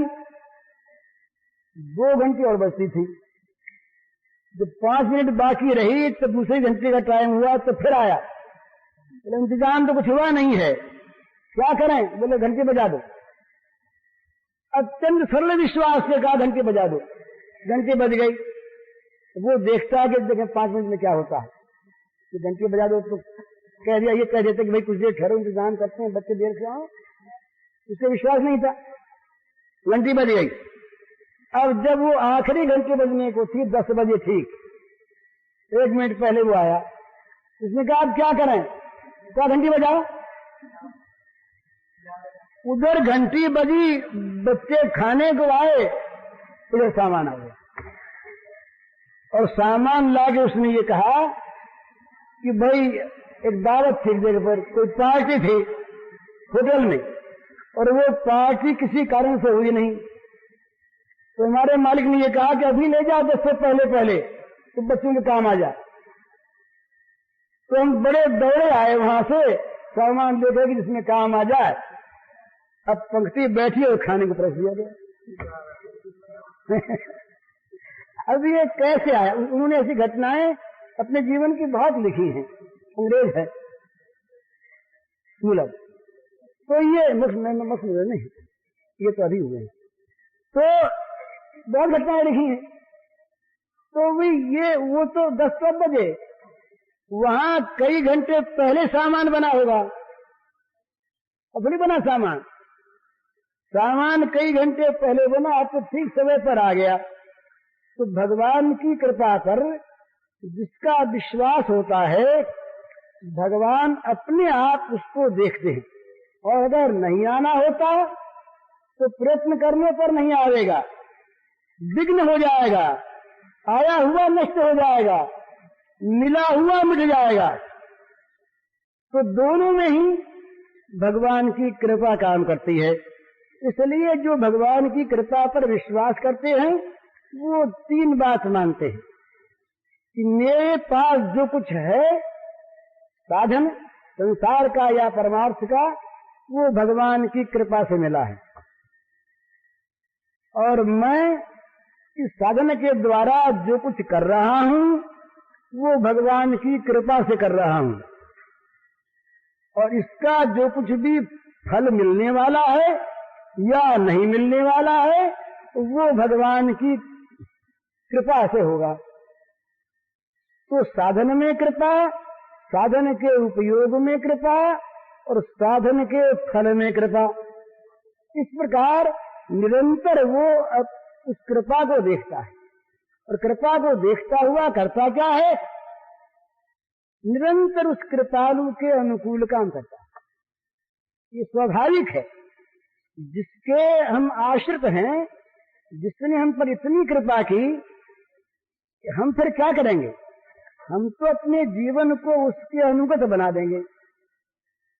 2 घंटी और बजती थी। जब 5 मिनट बाकी रही तो दूसरी घंटे का टाइम हुआ तो फिर आया, बोले इंतजाम तो कुछ हुआ नहीं है, क्या करें? बोले घंटी बजा दो। अत्यंत सरल विश्वास से कहा घंटी बजा दो। घंटी बज गई। वो देखता है कि देखें 5 मिनट में क्या होता है, कि घंटी बजा दो तो कह दिया, ये कह देते कि भाई कुछ देर ठहरो, इंतजाम करते हैं, बच्चे देर से आओ। उसको विश्वास नहीं था। घंटी बज गई। अब जब वो आखिरी घंटी बजने को थी, 10 बजे ठीक, 1 मिनट पहले वो आया। उसने कहा अब क्या करें? क्या घंटी बजाओ? उधर घंटी बजी, बच्चे खाने को आए, उधर सामान आ गया। और सामान लाके उसने ये कहा कि भाई एक दावत थी जगह पर, कोई पार्टी थी होटल में, और वो पार्टी किसी कारण से हुई नहीं। तो हमारे मालिक ने ये कहा कि अभी ले जाओ 10 से पहले तो बच्चों के काम आ जाए। तो हम बड़े दौड़े आए वहां से सामान लेकर कि जिसमें काम आ जाए। अब पंक्ति बैठी और खाने को परोस दिया गया। अब ये कैसे आया? उन्होंने ऐसी घटनाएं अपने जीवन की बहुत लिखी हैं। अंग्रेज है मूलक, तो ये मसले नहीं, ये तो अभी हुए हैं। तो बहुत घटनाएं लिखी हैं। तो वो तो 10 बजे वहां कई घंटे पहले सामान बना होगा, अपनी बना सामान कई घंटे पहले बना, तो ठीक समय पर आ गया। तो भगवान की कृपा पर जिसका विश्वास होता है, भगवान अपने आप उसको देखते हैं। और अगर नहीं आना होता तो प्रयत्न करने पर नहीं आएगा, विघ्न हो जाएगा, आया हुआ नष्ट हो जाएगा, मिला हुआ मिट जाएगा। तो दोनों में ही भगवान की कृपा काम करती है। इसलिए जो भगवान की कृपा पर विश्वास करते हैं वो 3 बात मानते हैं कि मेरे पास जो कुछ है साधन संसार का या परमार्थ का, वो भगवान की कृपा से मिला है, और मैं इस साधन के द्वारा जो कुछ कर रहा हूं वो भगवान की कृपा से कर रहा हूं, और इसका जो कुछ भी फल मिलने वाला है या नहीं मिलने वाला है वो भगवान की कृपा से होगा। तो साधन में कृपा, साधन के उपयोग में कृपा और साधन के फल में कृपा, इस प्रकार निरंतर वो उस कृपा को देखता है। और कृपा को देखता हुआ करता क्या है? निरंतर उस कृपालु के अनुकूल काम करता है। ये स्वाभाविक है, जिसके हम आश्रित हैं, जिसने हम पर इतनी कृपा की, हम फिर क्या करेंगे? हम तो अपने जीवन को उसके अनुगत बना देंगे।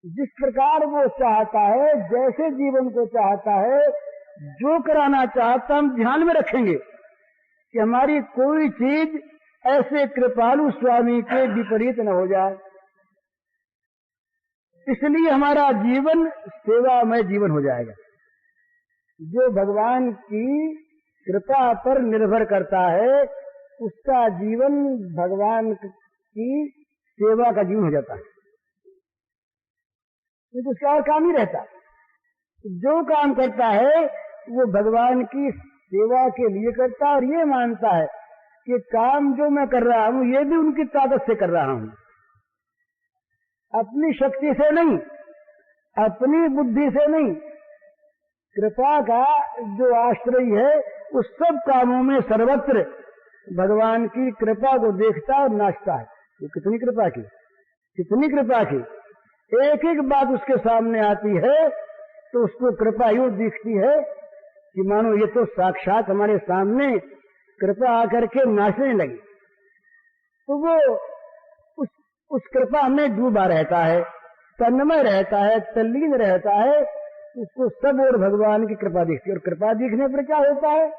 जिस प्रकार वो चाहता है, जैसे जीवन को चाहता है, जो कराना चाहता, हम ध्यान में रखेंगे कि हमारी कोई चीज ऐसे कृपालु स्वामी के विपरीत न हो जाए। इसलिए हमारा जीवन सेवामय जीवन हो जाएगा। जो भगवान की कृपा पर निर्भर करता है उसका जीवन भगवान की सेवा का जीवन हो जाता है, तो उसका और काम ही रहता। जो काम करता है वो भगवान की सेवा के लिए करता है, और ये मानता है कि काम जो मैं कर रहा हूं ये भी उनकी ताकत से कर रहा हूं, अपनी शक्ति से नहीं, अपनी बुद्धि से नहीं। कृपा का जो आश्रय है उस सब कामों में सर्वत्र भगवान की कृपा को देखता और नाचता है। वो कितनी कृपा की, कितनी कृपा की। एक एक बात उसके सामने आती है तो उसको कृपा यूं दिखती है कि मानो ये तो साक्षात हमारे सामने कृपा आकर के नाचने लगी। तो वो उस कृपा में डूबा रहता है, तन्मय रहता है, तल्लीन रहता है। उसको सब और भगवान की कृपा दिखती है। और कृपा दिखने पर क्या होता है?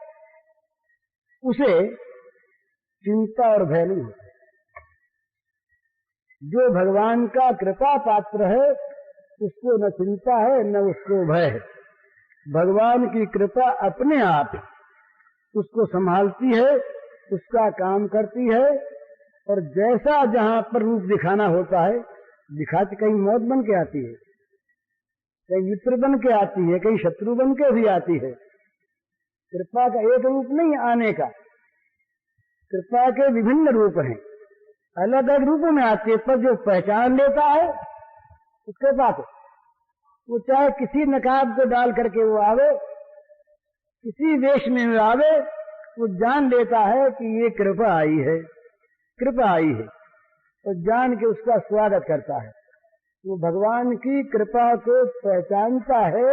उसे चिंता और भय नहीं होता। जो भगवान का कृपा पात्र है उसको न चिंता है न उसको भय है। भगवान की कृपा अपने आप उसको संभालती है, उसका काम करती है, और जैसा जहां पर रूप दिखाना होता है दिखाती। कहीं मौत बन के आती है, कहीं मित्र बन के आती है, कहीं शत्रु बन के भी आती है। कृपा का एक रूप नहीं आने का, कृपा के विभिन्न रूप हैं, अलग अलग रूपों में आती है। पर जो पहचान लेता है उस कृपा को, वो चाहे किसी नकाब को डाल करके वो आवे, किसी वेश में आवे, वो जान लेता है कि ये कृपा आई है, कृपा आई है, और जान के उसका स्वागत करता है। वो भगवान की कृपा को पहचानता है,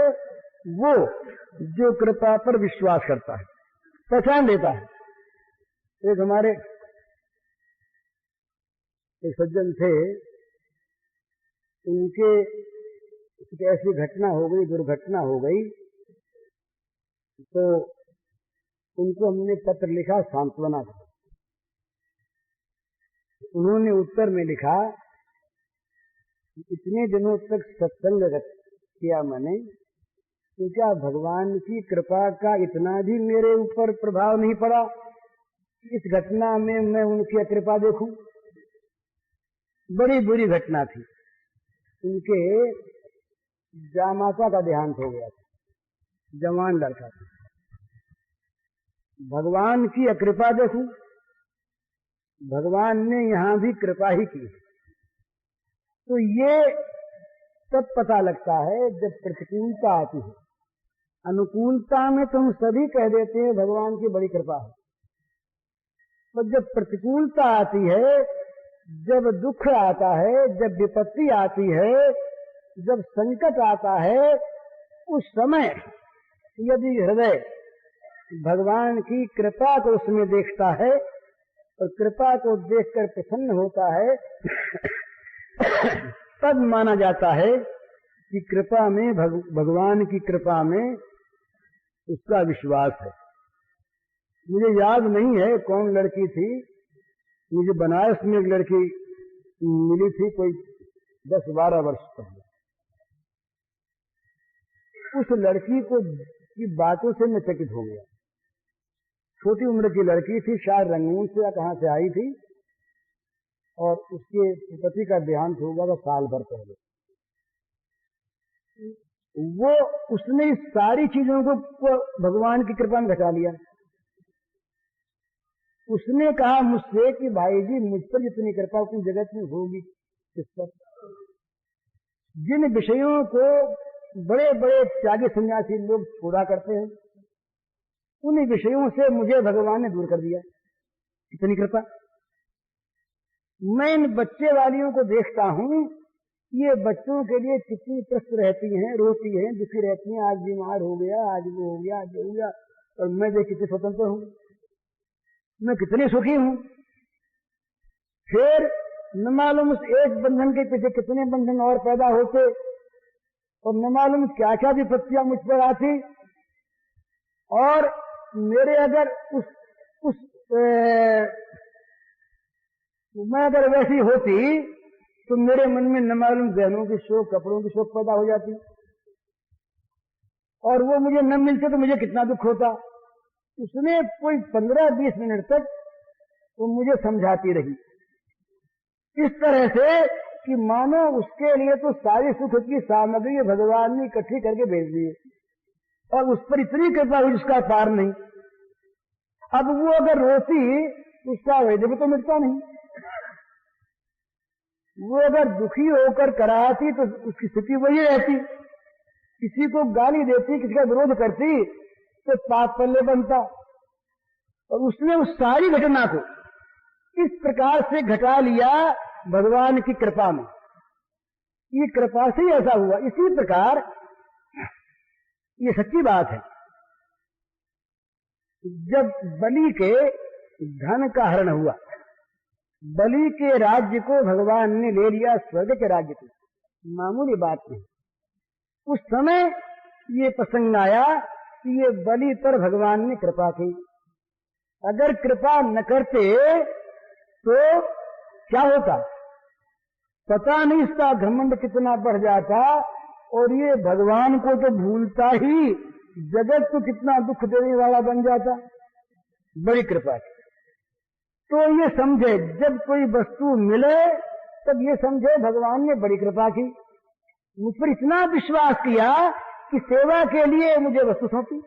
वो जो कृपा पर विश्वास करता है, पहचान लेता है। एक हमारे एक सज्जन थे, उनके एक ऐसी घटना हो गई, दुर्घटना हो गई, तो उनको हमने पत्र लिखा सांत्वना का। उन्होंने उत्तर में लिखा, इतने दिनों तक सत्संग किया मैंने, तो क्या भगवान की कृपा का इतना भी मेरे ऊपर प्रभाव नहीं पड़ा? इस घटना में मैं उनकी कृपा देखूं। बड़ी बुरी घटना थी। उनके जामाता का देहांत हो गया था, जवान लड़का था। भगवान की अकृपा देखूं, भगवान ने यहां भी कृपा ही की। तो ये तब पता लगता है जब प्रतिकूलता आती है। अनुकूलता में तो हम सभी कह देते हैं भगवान की बड़ी कृपा है, पर जब प्रतिकूलता आती है, जब दुख आता है, जब विपत्ति आती है, जब संकट आता है, उस समय यदि हृदय भगवान की कृपा को उसमें देखता है और कृपा को देखकर प्रसन्न होता है, तब माना जाता है कि कृपा में भगवान की कृपा में उसका विश्वास है। मुझे याद नहीं है कौन लड़की थी, मुझे बनारस में एक लड़की मिली थी कोई 10-12 वर्ष पहले। उस लड़की को की बातों से मैं चकित हो गया। छोटी उम्र की लड़की थी, शायद रंगून से या कहां से आई थी, और उसके पति का देहांत हो गया था साल भर पहले। वो उसने इस सारी चीजों को भगवान की कृपा में घटा लिया। उसने कहा मुझसे कि भाई जी, मुझ पर जितनी कृपा उतनी जगत में होगी किस पर। जिन विषयों को बड़े बड़े त्यागी सन्यासी लोग छोड़ा करते हैं, उन विषयों से मुझे भगवान ने दूर कर दिया। इतनी कृपा। मैं इन बच्चे वालियों को देखता हूं, ये बच्चों के लिए कितनी त्रस्त रहती हैं, रोती हैं, दुखी रहती हैं, आज बीमार हो गया, आज वो हो गया, आज हो गया, और मैं देख कितने स्वतंत्र हूं, मैं कितनी सुखी हूं। फिर न मालूम उस एक बंधन के पीछे कितने बंधन और पैदा होते, और न मालूम क्या क्या विपत्तियां मुझ पर आती। और मेरे अगर मैं अगर वैसी होती तो मेरे मन में न मालूम गहनों की शौक, कपड़ों की शौक पैदा हो जाती, और वो मुझे न मिलते तो मुझे कितना दुख होता। उसने कोई 15-20 मिनट तक वो मुझे समझाती रही, इस तरह से कि मानो उसके लिए तो सारी सुख की सामग्री भगवान ने इकट्ठी करके भेज दी है, और उस पर इतनी कृपा हुई जिसका पार नहीं। अब वो अगर रोती, उसका वैद्य तो मिटता नहीं। वो अगर दुखी होकर कराती तो उसकी स्थिति वही रहती। किसी को गाली देती, किसी का विरोध करती तो पाप पल्ले बनता। और उसने उस सारी घटना को इस प्रकार से घटा लिया भगवान की कृपा में। ये कृपा से ही ऐसा हुआ। इसी प्रकार ये सच्ची बात है, जब बलि के धन का हरण हुआ, बलि के राज्य को भगवान ने ले लिया, स्वर्ग के राज्य को, मामूली बात नहीं। उस समय ये प्रसंग आया कि ये बलि पर भगवान ने कृपा की। अगर कृपा न करते तो क्या होता पता नहीं, इसका घमंड कितना बढ़ जाता, और ये भगवान को तो भूलता ही जगत को कितना दुख देने वाला बन जाता। बड़ी कृपा की। तो ये समझे, जब कोई वस्तु मिले तब ये समझे भगवान ने बड़ी कृपा की। मुझ पर इतना विश्वास किया कि सेवा के लिए मुझे वस्तु सौंपी।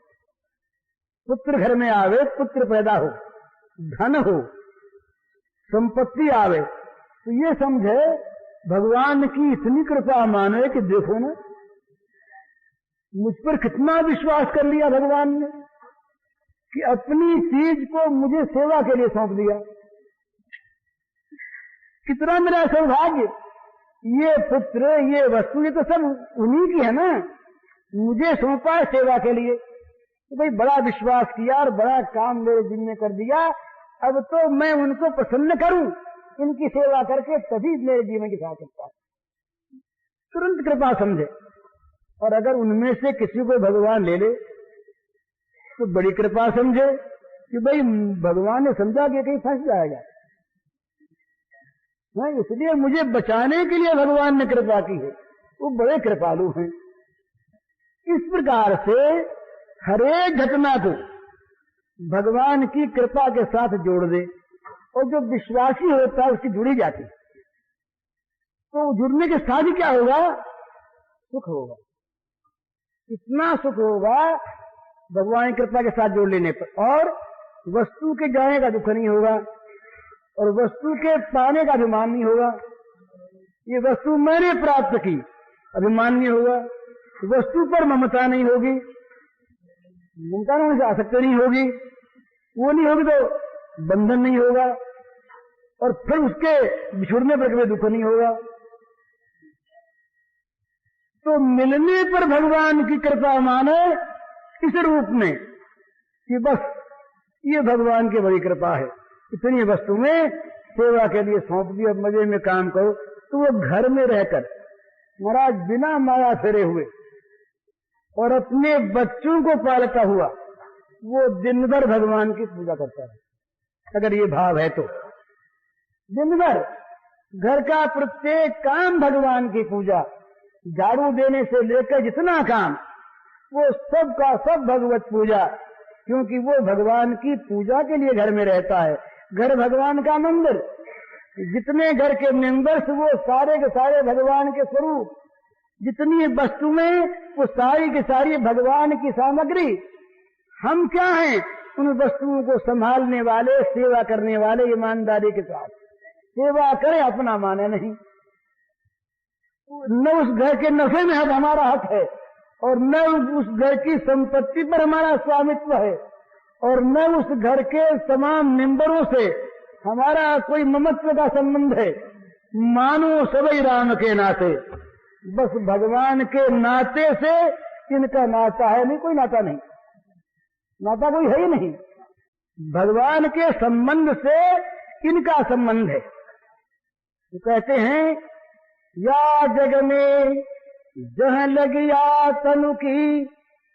पुत्र घर में आवे, पुत्र पैदा हो, धन हो, संपत्ति आवे, तो ये समझे भगवान की इतनी कृपा माने कि देखो ना, मुझ पर कितना विश्वास कर लिया भगवान ने कि अपनी चीज को मुझे सेवा के लिए सौंप दिया। कितना मेरा सौभाग्य। ये पुत्र, ये वस्तु, ये तो सब उन्हीं की है ना, मुझे सौंपा है सेवा के लिए। तो भाई बड़ा विश्वास किया और बड़ा काम मेरे जिम्मे कर दिया। अब तो मैं उनको प्रसन्न करूं, इनकी सेवा करके, तभी मेरे जीवन की सार्थकता। तुरंत कृपा समझे। और अगर उनमें से किसी को भगवान ले ले तो बड़ी कृपा समझे कि भाई भगवान ने समझा कि कहीं फंस जाएगा, इसलिए मुझे बचाने के लिए भगवान ने कृपा की है। वो बड़े कृपालु हैं। इस प्रकार से हरेक घटना को भगवान की कृपा के साथ जोड़ दे, और जो विश्वासी होता है उसकी जुड़ी जाती, तो जुड़ने के साथ ही क्या होगा, सुख होगा। इतना सुख होगा भगवान की कृपा के साथ जोड़ लेने पर। और वस्तु के जाने का दुख नहीं होगा और वस्तु के पाने का अभिमान नहीं होगा। ये वस्तु मैंने प्राप्त की, अभिमान नहीं होगा। वस्तु पर ममता नहीं होगी, ममता में से आसक्ति नहीं होगी। वो नहीं होगी तो बंधन नहीं होगा और फिर उसके बिछुड़ने पर कभी दुख नहीं होगा। तो मिलने पर भगवान की कृपा माने इस रूप में कि बस ये भगवान की बड़ी कृपा है, इतनी वस्तु में सेवा के लिए सौंप दी, अब मजे में काम करो। तो वो घर में रहकर महाराज बिना माया फेरे हुए और अपने बच्चों को पालता हुआ वो दिन भर भगवान की पूजा करता है। अगर ये भाव है तो दिन भर घर का प्रत्येक काम भगवान की पूजा, झाड़ू देने से लेकर जितना काम वो सब का सब भगवत पूजा, क्योंकि वो भगवान की पूजा के लिए घर में रहता है। घर भगवान का मंदिर, जितने घर के मेंबर्स वो सारे के सारे भगवान के स्वरूप, जितनी वस्तुएं वो सारी की सारी भगवान की सामग्री। हम क्या हैं? उन वस्तुओं को संभालने वाले, सेवा करने वाले, ईमानदारी के साथ सेवा करे, अपना माने नहीं। न उस घर के नफे में हमारा हक है और न उस घर की संपत्ति पर हमारा स्वामित्व है और न उस घर के तमाम मेंबरों से हमारा कोई ममत्व का संबंध है। मानो सभी राम के नाते, बस भगवान के नाते से इनका नाता है, नहीं कोई नाता नहीं, नाता कोई है ही नहीं। भगवान के संबंध से इनका संबंध है। तो कहते हैं या जग में जहाँ लगिया तनु की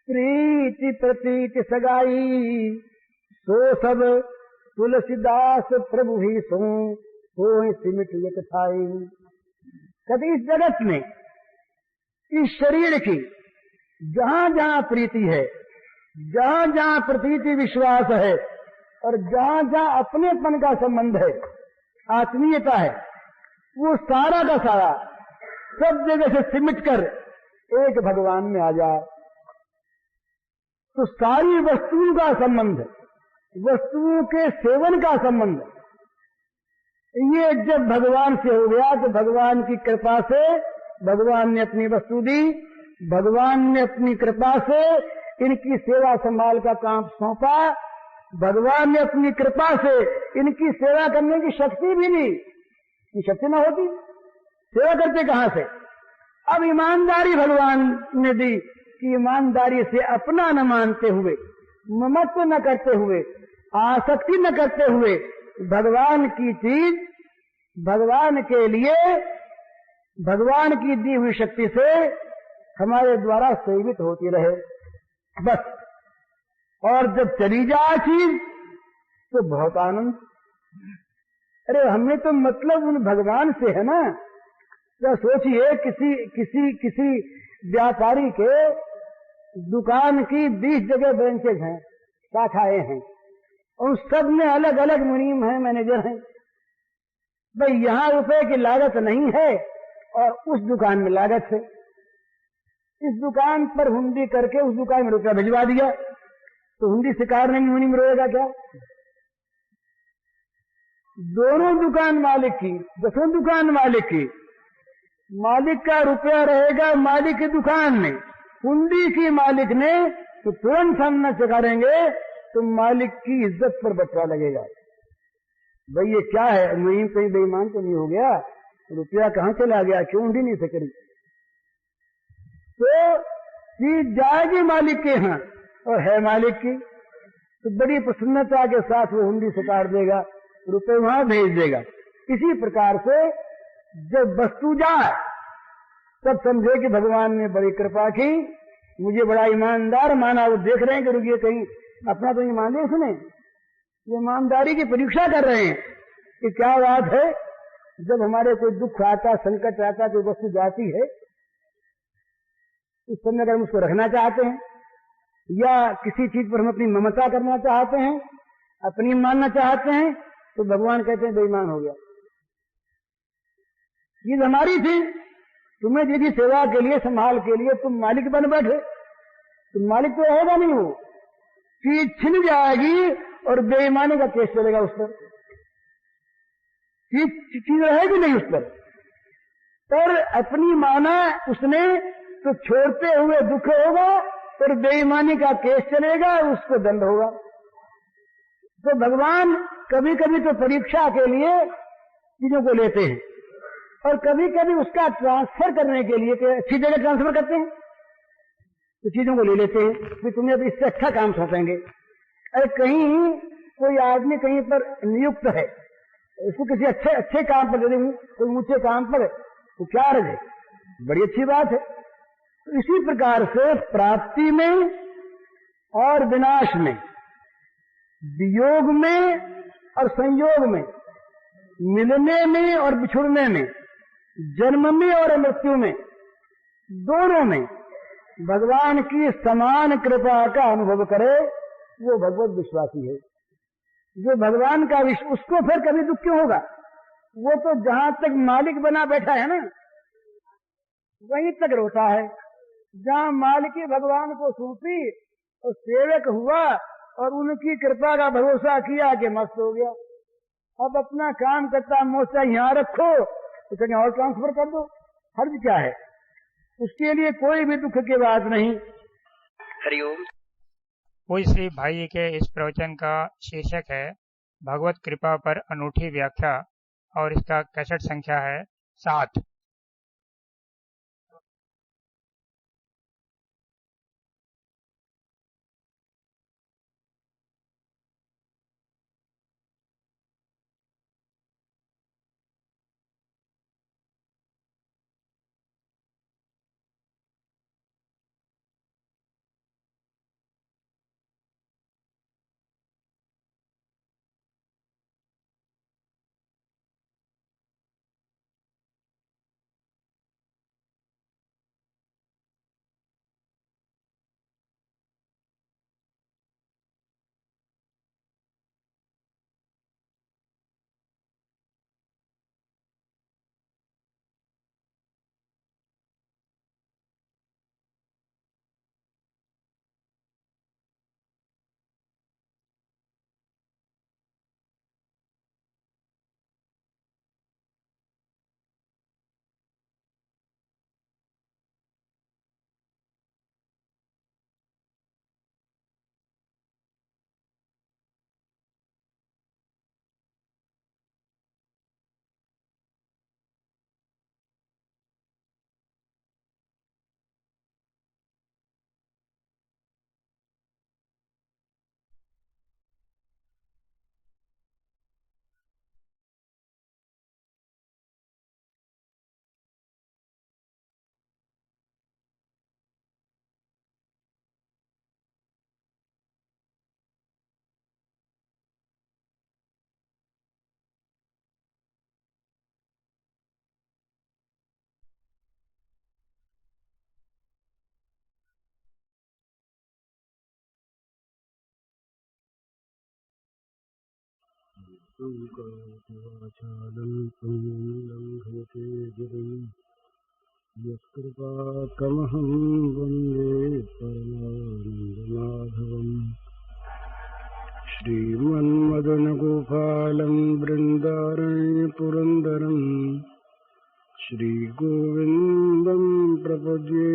प्रीति प्रतीति सगाई, सो सब तुलसीदास प्रभु ही सो सिमट एक थाई। कभी इस जगत में इस शरीर की जहां जहां प्रीति है, जहां जहां प्रतीति विश्वास है और जहां जहां अपनेपन का संबंध है, आत्मीयता है, वो सारा का सारा सब जगह से सिमट कर एक भगवान में आ जाए। तो सारी वस्तुओं का संबंध, वस्तुओं के सेवन का संबंध, ये जब भगवान से हो गया तो भगवान की कृपा से भगवान ने अपनी वस्तु दी, भगवान ने अपनी कृपा से इनकी सेवा संभाल का काम सौंपा, भगवान ने अपनी कृपा से इनकी सेवा करने की शक्ति भी दी। ये शक्ति न होती सेवा करते कहां से? अब ईमानदारी भगवान ने दी कि ईमानदारी से अपना न मानते हुए, ममत्व न करते हुए, आसक्ति न करते हुए भगवान की चीज भगवान के लिए भगवान की दी हुई शक्ति से हमारे द्वारा सेवित होती रहे बस। और जब चली जाए चीज तो बहुत आनंद। अरे हमें तो मतलब उन भगवान से है ना। क्या सोचिए किसी किसी किसी व्यापारी के दुकान की 20 जगह ब्रांचेज हैं, शाखाएं हैं, और सब में अलग अलग मुनीम हैं, मैनेजर हैं। भाई यहां रुपए की लागत नहीं है और उस दुकान में लागत है। इस दुकान पर हुंडी करके उस दुकान में रुपया भिजवा दिया तो हुंडी शिकार नहीं, मुनीम रोएगा क्या? दोनों दुकान मालिक की, दसों दुकान मालिक की, मालिक का रुपया रहेगा मालिक की दुकान में, हुंडी की मालिक ने तो तुरंत हम न चकारेंगे तो मालिक की इज्जत पर बचा लगेगा। भाई ये क्या है, मुनीम कहीं बेईमान तो नहीं हो गया? रुपया कहां चला गया, क्यों हुंडी नहीं सकरी? तो चीज जाएगी मालिक के यहाँ और है मालिक की, तो बड़ी प्रसन्नता के साथ वो हुंडी सुकार देगा, रुपए वहां भेज देगा। इसी प्रकार से जब वस्तु जाए तब समझे कि भगवान ने बड़ी कृपा की, मुझे बड़ा ईमानदार माना। वो देख रहे हैं कि रुकिए कहीं अपना तो ईमान है इसने, ये ईमानदारी की परीक्षा कर रहे हैं कि क्या बात है। जब हमारे कोई दुख आता, संकट आता, कोई वस्तु जाती है, उस समय अगर हम उसको रखना चाहते हैं या किसी चीज पर हम अपनी ममता करना चाहते हैं, अपनी मानना चाहते हैं, तो भगवान कहते हैं बेईमान हो गया। चीज हमारी थी, तुम्हें यदि सेवा के लिए, संभाल के लिए तुम मालिक बन बैठे, तुम मालिक तो रहेगा नहीं। वो चीज छिन जाएगी और बेईमानी का केस चलेगा उस पर। चीज रहेगी नहीं उस पर अपनी माना उसने तो छोड़ते हुए दुख होगा और बेईमानी का केस चलेगा, उसको दंड होगा। तो भगवान कभी कभी तो परीक्षा के लिए चीजों को लेते हैं और कभी कभी उसका ट्रांसफर करने के लिए अच्छी जगह ट्रांसफर करते हैं, तो चीजों को ले लेते हैं कि तुम्हें अब इससे अच्छा काम सौंपेंगे। अरे कहीं कोई आदमी कहीं पर नियुक्त है, इसको किसी अच्छे काम पर दे देंगे, कोई ऊंचे काम पर, तो क्या रहे, बड़ी अच्छी बात है। तो इसी प्रकार से प्राप्ति में और विनाश में, वियोग में और संयोग में, मिलने में और बिछुड़ने में, जन्म में और मृत्यु में, दोनों में भगवान की समान कृपा का अनुभव करे वो भगवत विश्वासी है। जो भगवान का उसको फिर कभी दुख क्यों होगा? वो तो जहां तक मालिक बना बैठा है ना, वहीं तक रोता है। जहां मालिकी भगवान को सौंपी और सेवक हुआ और उनकी कृपा का भरोसा किया कि मस्त हो गया, अब अपना काम करता मोर्चा यहाँ रखो तो कहीं और ट्रांसफर कर दो, हर्ज क्या है? उसके लिए कोई भी दुख की बात नहीं। हरिओम। पूज्य श्री भाई के इस प्रवचन का शीर्षक है भगवत कृपा पर अनूठी व्याख्या और इसका कैसेट संख्या है 7। यत्कृपाकमहं वन्दे परमानन्दमाधवम्। श्रीमन्मदनगोपालं बृन्दारण्यपुरन्दरम् श्रीगोविन्दं प्रपद्ये